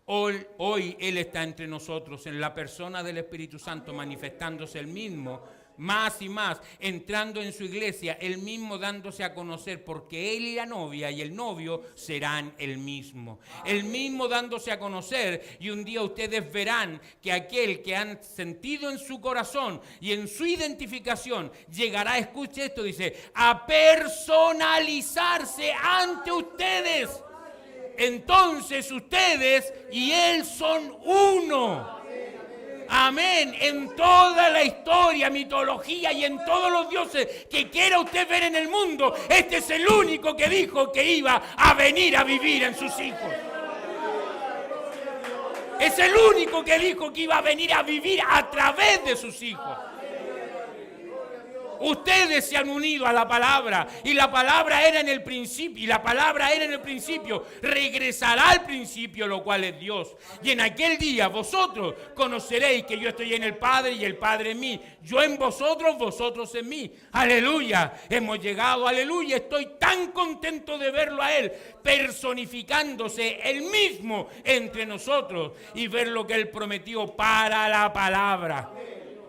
Hoy Él está entre nosotros en la persona del Espíritu Santo, manifestándose el mismo, más y más, entrando en su iglesia, Él mismo dándose a conocer, porque Él y la novia y el novio serán el mismo. El mismo dándose a conocer, y un día ustedes verán que aquel que han sentido en su corazón y en su identificación llegará, escuche esto, dice, a personalizarse ante ustedes. Entonces ustedes y Él son uno. Amén. En toda la historia, mitología y en todos los dioses que quiera usted ver en el mundo, este es el único que dijo que iba a venir a vivir en sus hijos. Es el único que dijo que iba a venir a vivir a través de sus hijos. Ustedes se han unido a la palabra y la palabra era en el principio, regresará al principio, lo cual es Dios. Y en aquel día vosotros conoceréis que yo estoy en el Padre y el Padre en mí, yo en vosotros, vosotros en mí. Aleluya, hemos llegado, aleluya, estoy tan contento de verlo a Él personificándose Él mismo entre nosotros y ver lo que Él prometió para la palabra.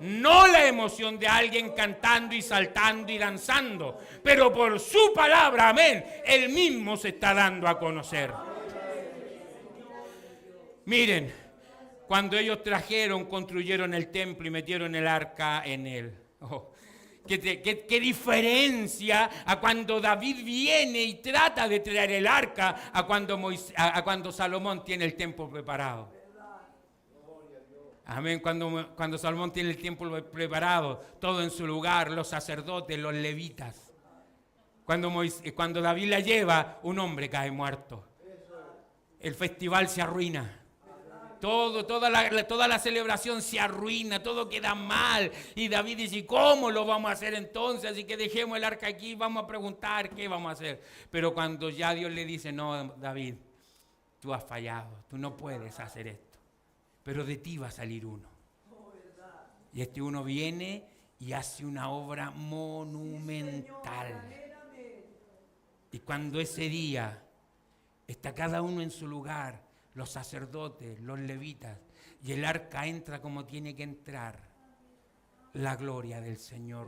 No la emoción de alguien cantando y saltando y danzando, pero por su palabra, amén, Él mismo se está dando a conocer. Miren, cuando ellos construyeron el templo y metieron el arca en él. Oh, qué diferencia a cuando David viene y trata de traer el arca a cuando Salomón tiene el templo preparado. Amén, cuando Salomón tiene el templo preparado, todo en su lugar, los sacerdotes, los levitas. Cuando David la lleva, un hombre cae muerto. El festival se arruina. Toda la celebración se arruina, todo queda mal. Y David dice, ¿cómo lo vamos a hacer entonces? Así que dejemos el arca aquí, vamos a preguntar qué vamos a hacer. Pero cuando ya Dios le dice, no, David, tú has fallado, tú no puedes hacer esto. Pero de ti va a salir uno. Y este uno viene y hace una obra monumental. Y cuando ese día está cada uno en su lugar, los sacerdotes, los levitas, y el arca entra como tiene que entrar. La gloria del Señor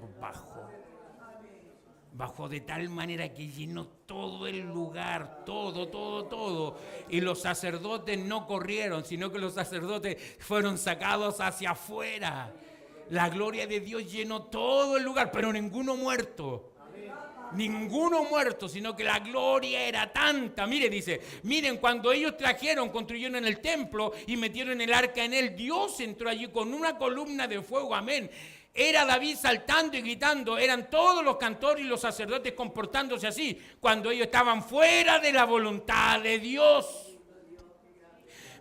bajó de tal manera que llenó todo el lugar, todo. Y los sacerdotes no corrieron, sino que los sacerdotes fueron sacados hacia afuera. La gloria de Dios llenó todo el lugar, pero ninguno muerto. Ninguno muerto, sino que la gloria era tanta. Mire, dice, miren, cuando ellos construyeron el templo y metieron el arca en él, Dios entró allí con una columna de fuego, amén. Era David saltando y gritando, eran todos los cantores y los sacerdotes comportándose así, cuando ellos estaban fuera de la voluntad de Dios.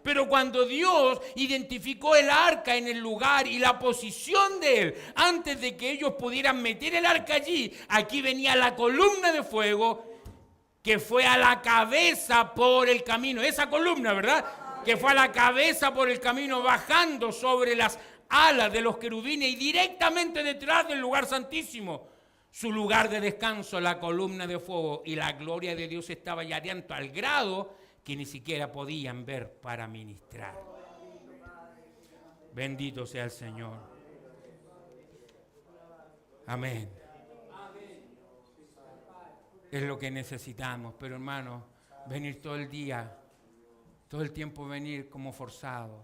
Pero cuando Dios identificó el arca en el lugar y la posición de él, antes de que ellos pudieran meter el arca allí, aquí venía la columna de fuego que fue a la cabeza por el camino. Esa columna, ¿verdad? Que fue a la cabeza por el camino, bajando sobre las alas de los querubines y directamente detrás del lugar santísimo. Su lugar de descanso, la columna de fuego, y la gloria de Dios estaba llareando al grado que ni siquiera podían ver para ministrar. Bendito sea el Señor. Amén. Es lo que necesitamos, pero hermanos, venir todo el día, todo el tiempo venir como forzados,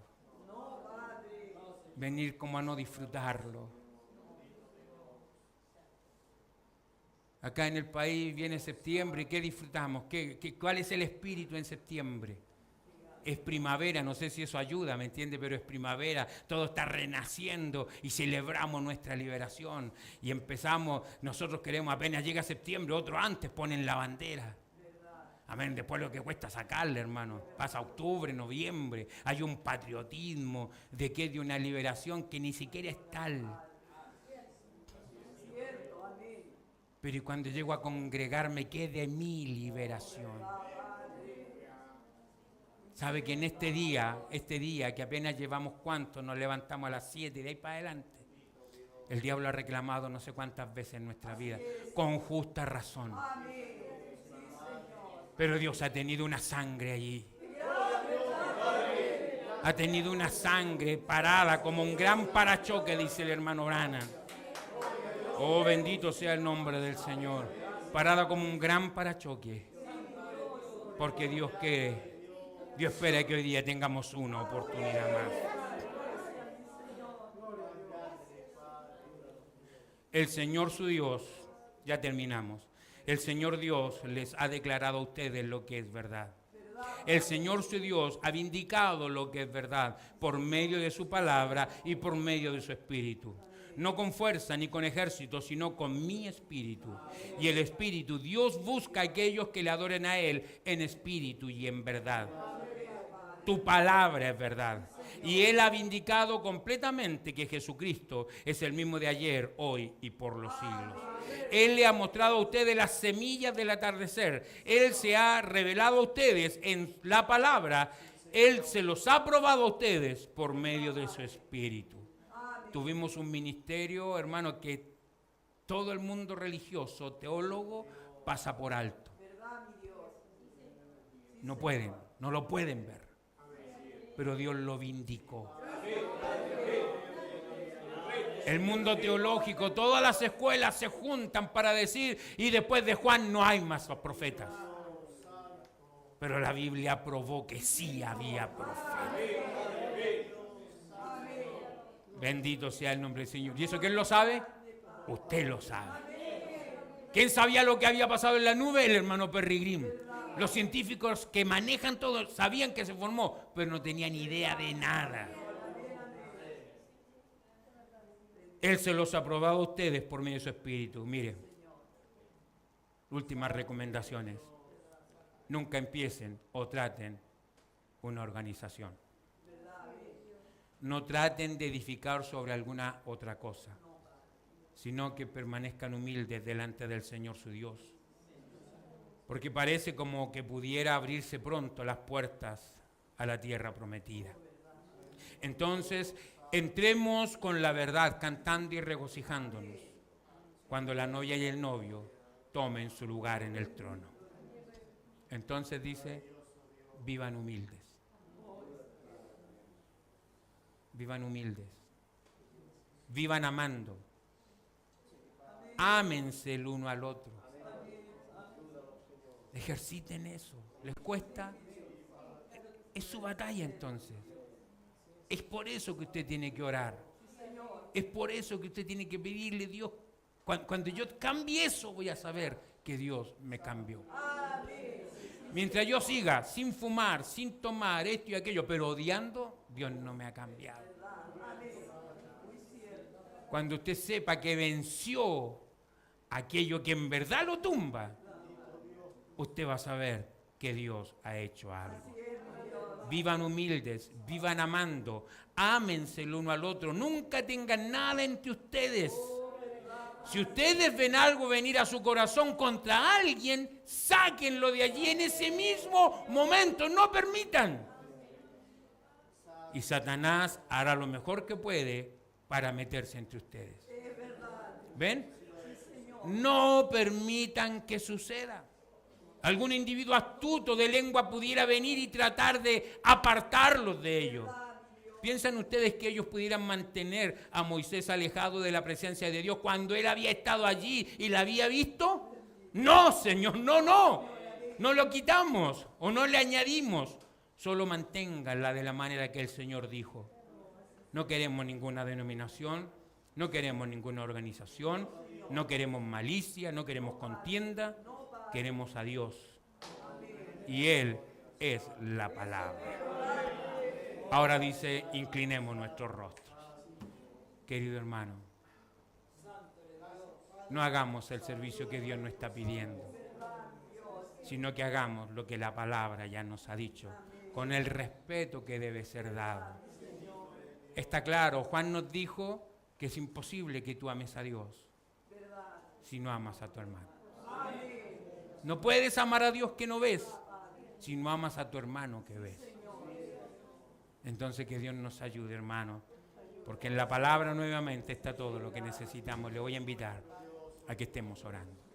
venir como a no disfrutarlo. Acá en el país viene septiembre y ¿qué disfrutamos? ¿Cuál es el espíritu en septiembre? Es primavera, no sé si eso ayuda, ¿me entiende? Pero es primavera, todo está renaciendo y celebramos nuestra liberación. Y empezamos, nosotros queremos, apenas llega septiembre, otro antes ponen la bandera. Amén, después lo que cuesta sacarle, hermano. Pasa octubre, noviembre, hay un patriotismo de una liberación que ni siquiera es tal. Pero cuando llego a congregarme, ¿qué de mi liberación? ¿Sabe que en este día que apenas llevamos cuánto, nos levantamos a las 7 y de ahí para adelante? El diablo ha reclamado no sé cuántas veces en nuestra vida, con justa razón. Pero Dios ha tenido una sangre allí. Ha tenido una sangre parada como un gran parachoque, dice el hermano Branham. Oh, bendito sea el nombre del Señor. Parada como un gran parachoque. Porque Dios quiere, Dios espera que hoy día tengamos una oportunidad más. El Señor su Dios, ya terminamos. El Señor Dios les ha declarado a ustedes lo que es verdad. El Señor su Dios ha vindicado lo que es verdad por medio de su palabra y por medio de su espíritu. No con fuerza ni con ejército, sino con mi espíritu. Y el espíritu, Dios busca a aquellos que le adoren a Él en espíritu y en verdad. Tu palabra es verdad. Y Él ha vindicado completamente que Jesucristo es el mismo de ayer, hoy y por los siglos. Él le ha mostrado a ustedes las semillas del atardecer. Él se ha revelado a ustedes en la palabra. Él se los ha probado a ustedes por medio de su espíritu. Tuvimos un ministerio, hermano, que todo el mundo religioso, teólogo, pasa por alto. No pueden, no lo pueden ver. Pero Dios lo vindicó. El mundo teológico, todas las escuelas se juntan para decir, y después de Juan no hay más profetas. Pero la Biblia probó que sí había profetas. Bendito sea el nombre del Señor. ¿Y eso quién lo sabe? Usted lo sabe. ¿Quién sabía lo que había pasado en la nube? El hermano Peregrín. Los científicos que manejan todo sabían que se formó, pero no tenían idea de nada. Él se los ha probado a ustedes por medio de su espíritu. Mire, últimas recomendaciones. Nunca empiecen o traten una organización. No traten de edificar sobre alguna otra cosa, sino que permanezcan humildes delante del Señor su Dios. Porque parece como que pudiera abrirse pronto las puertas a la tierra prometida. Entonces, entremos con la verdad, cantando y regocijándonos, cuando la novia y el novio tomen su lugar en el trono. Entonces dice, vivan humildes. vivan humildes, vivan amando, ámense el uno al otro. Ejerciten eso. ¿Les cuesta? Es su batalla entonces. Es por eso que usted tiene que orar. Es por eso que usted tiene que pedirle a Dios. Cuando yo cambie eso, voy a saber que Dios me cambió. Mientras yo siga sin fumar, sin tomar esto y aquello, pero odiando, Dios no me ha cambiado. Cuando usted sepa que venció aquello que en verdad lo tumba, usted va a saber que Dios ha hecho algo. Vivan humildes, vivan amando, ámense el uno al otro, nunca tengan nada entre ustedes. Si ustedes ven algo venir a su corazón contra alguien, sáquenlo de allí en ese mismo momento, no permitan. Y Satanás hará lo mejor que puede para meterse entre ustedes. ¿Ven? No permitan que suceda. Algún individuo astuto de lengua pudiera venir y tratar de apartarlos de ellos. ¿Piensan ustedes que ellos pudieran mantener a Moisés alejado de la presencia de Dios cuando él había estado allí y la había visto? No, Señor, no. No lo quitamos o no le añadimos. Solo manténganla de la manera que el Señor dijo. No queremos ninguna denominación, no queremos ninguna organización, no queremos malicia, no queremos contienda, queremos a Dios. Y Él es la palabra. Ahora dice, inclinemos nuestros rostros. Querido hermano, no hagamos el servicio que Dios nos está pidiendo, sino que hagamos lo que la palabra ya nos ha dicho, con el respeto que debe ser dado. Está claro, Juan nos dijo que es imposible que tú ames a Dios si no amas a tu hermano. No puedes amar a Dios que no ves si no amas a tu hermano que ves. Entonces que Dios nos ayude, hermano, porque en la palabra nuevamente está todo lo que necesitamos. Le voy a invitar a que estemos orando.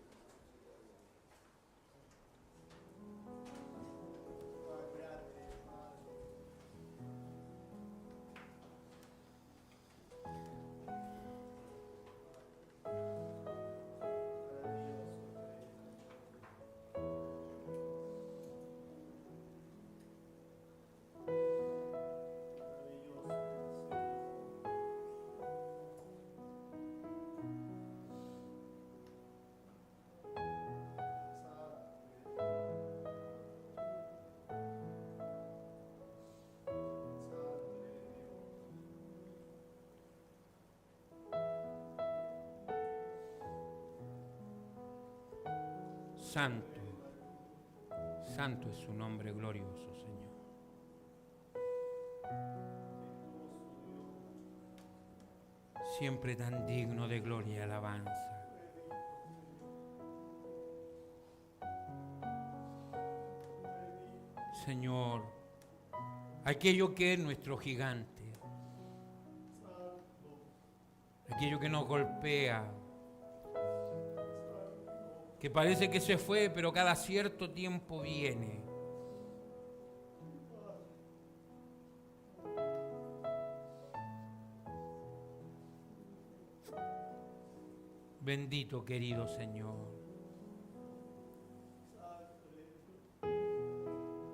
Santo, santo es su nombre glorioso, Señor. Siempre tan digno de gloria y alabanza. Señor, aquello que es nuestro gigante, aquello que nos golpea, que parece que se fue, pero cada cierto tiempo viene. Bendito querido Señor.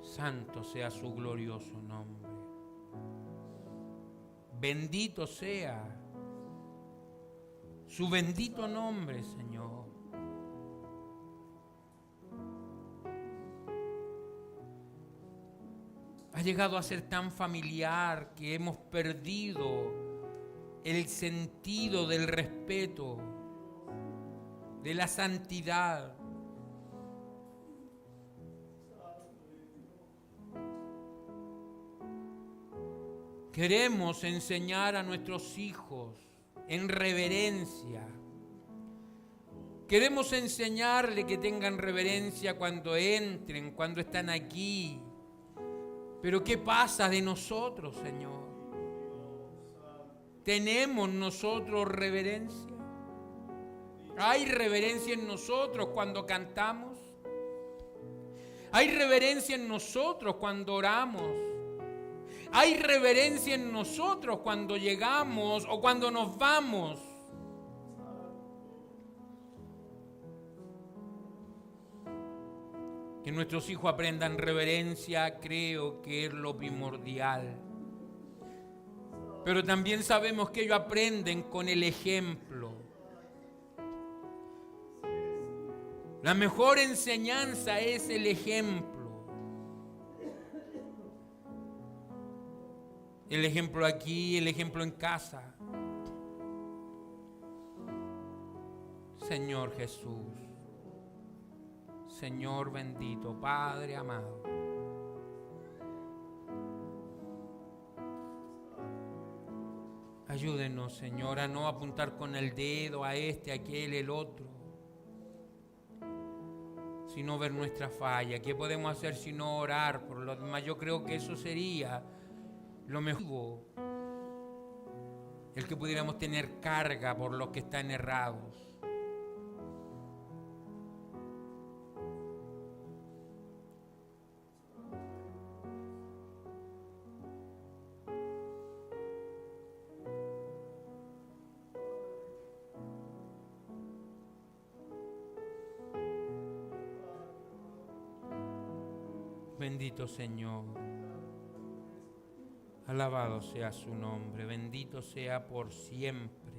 Santo sea su glorioso nombre. Bendito sea su bendito nombre, Señor. Ha llegado a ser tan familiar que hemos perdido el sentido del respeto, de la santidad. Queremos enseñar a nuestros hijos en reverencia. Queremos enseñarle que tengan reverencia cuando entren, cuando están aquí. Pero ¿qué pasa de nosotros, Señor? ¿Tenemos nosotros reverencia? ¿Hay reverencia en nosotros cuando cantamos? ¿Hay reverencia en nosotros cuando oramos? Hay reverencia en nosotros cuando llegamos o cuando nos vamos. Que nuestros hijos aprendan reverencia, creo que es lo primordial. Pero también sabemos que ellos aprenden con el ejemplo. La mejor enseñanza es el ejemplo. El ejemplo aquí, el ejemplo en casa. Señor Jesús, Señor bendito, Padre amado. Ayúdenos, Señor, a no apuntar con el dedo a este, a aquel, el otro, sino ver nuestra falla. ¿Qué podemos hacer sino orar por los demás? Yo creo que eso sería lo mejor, el que pudiéramos tener carga por los que están errados. Bendito Señor, alabado sea su nombre, bendito sea por siempre.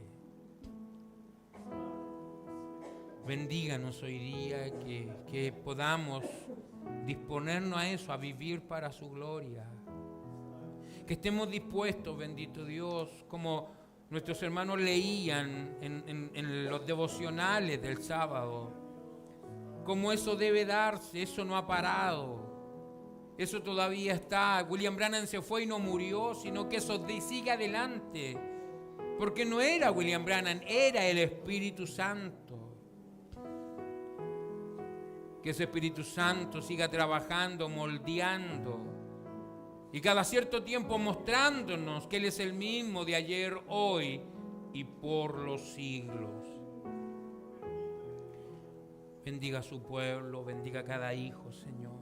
Bendíganos hoy día, que podamos disponernos a eso, a vivir para su gloria. Que estemos dispuestos, bendito Dios, como nuestros hermanos leían en los devocionales del sábado, como eso debe darse, eso no ha parado. Eso todavía está. William Branham se fue y no murió, sino que eso sigue adelante. Porque no era William Branham, era el Espíritu Santo. Que ese Espíritu Santo siga trabajando, moldeando. Y cada cierto tiempo mostrándonos que Él es el mismo de ayer, hoy y por los siglos. Bendiga a su pueblo, bendiga a cada hijo, Señor.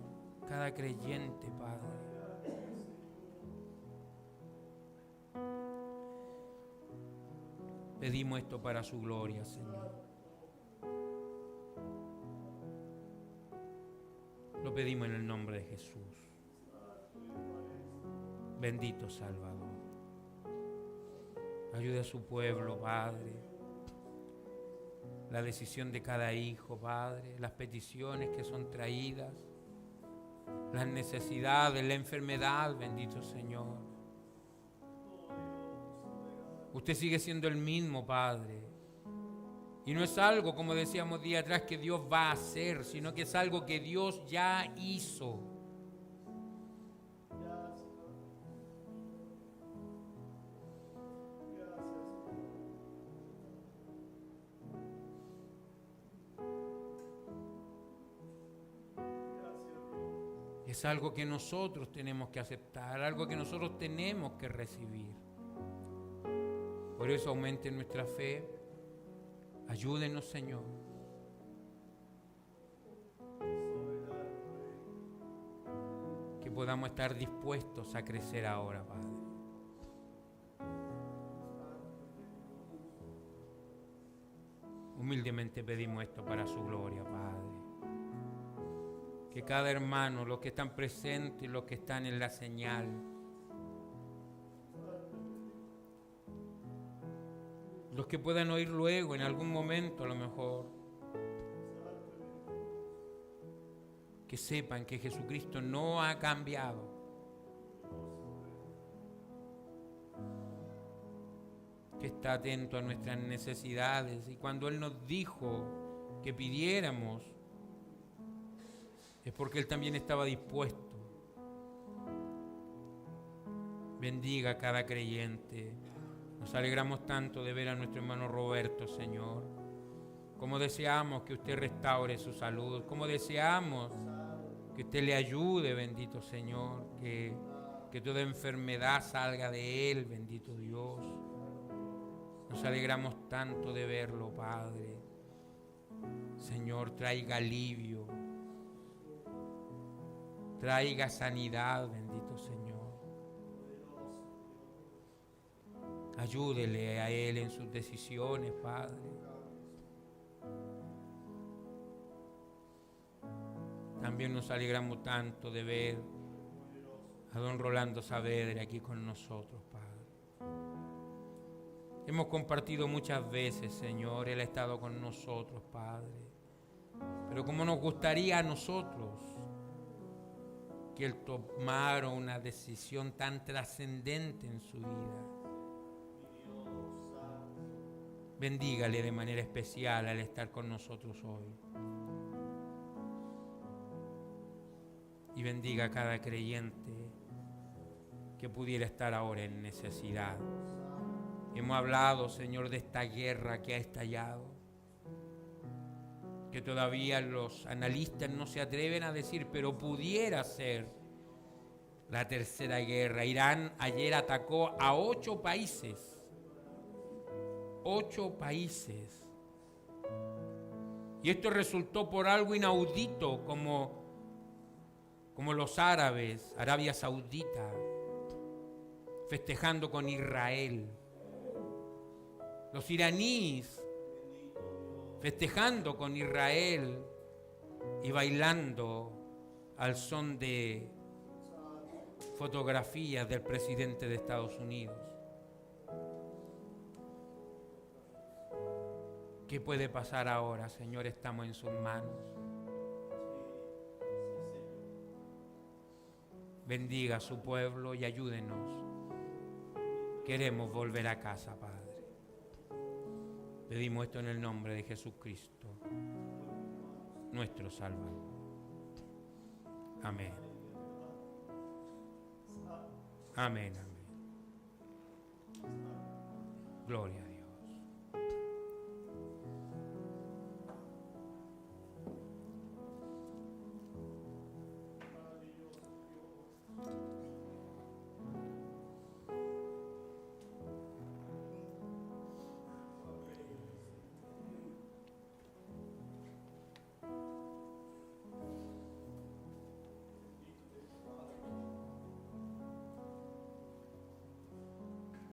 Cada creyente, Padre. Pedimos esto para su gloria, Señor. Lo pedimos en el nombre de Jesús. Bendito Salvador. Ayude a su pueblo, Padre. La decisión de cada hijo, Padre. Las peticiones que son traídas. Las necesidades, la enfermedad, bendito Señor. Usted sigue siendo el mismo, Padre. Y no es algo, como decíamos día atrás, que Dios va a hacer, sino que es algo que Dios ya hizo. Es algo que nosotros tenemos que aceptar, algo que nosotros tenemos que recibir. Por eso aumente nuestra fe. Ayúdenos, Señor. Que podamos estar dispuestos a crecer ahora, Padre. Humildemente pedimos esto para su gloria, Padre. Que cada hermano, los que están presentes, los que están en la señal, los que puedan oír luego, en algún momento a lo mejor, que sepan que Jesucristo no ha cambiado. Que está atento a nuestras necesidades. Y cuando Él nos dijo que pidiéramos, es porque Él también estaba dispuesto. Bendiga a cada creyente. Nos alegramos tanto de ver a nuestro hermano Roberto, Señor. Como deseamos que usted restaure su salud. Como deseamos que usted le ayude, bendito Señor. Que toda enfermedad salga de Él, bendito Dios. Nos alegramos tanto de verlo, Padre. Señor, traiga alivio. Traiga sanidad, bendito Señor. Ayúdele a él en sus decisiones, Padre. También nos alegramos tanto de ver a don Rolando Saavedra aquí con nosotros, Padre. Hemos compartido muchas veces, Señor, Él ha estado con nosotros, Padre. Pero como nos gustaría a nosotros que Él tomara una decisión tan trascendente en su vida. Bendígale de manera especial al estar con nosotros hoy. Y bendiga a cada creyente que pudiera estar ahora en necesidad. Hemos hablado, Señor, de esta guerra que ha estallado, que todavía los analistas no se atreven a decir, pero pudiera ser la tercera guerra. Irán ayer atacó a 8 países. 8 países. Y esto resultó por algo inaudito, como los árabes, Arabia Saudita, festejando con Israel. Los iraníes festejando con Israel y bailando al son de fotografías del presidente de Estados Unidos. ¿Qué puede pasar ahora, Señor? Estamos en sus manos. Bendiga a su pueblo y ayúdenos. Queremos volver a casa, Padre. Pedimos esto en el nombre de Jesucristo, nuestro Salvador. Amén. Amén, amén. Gloria a Dios.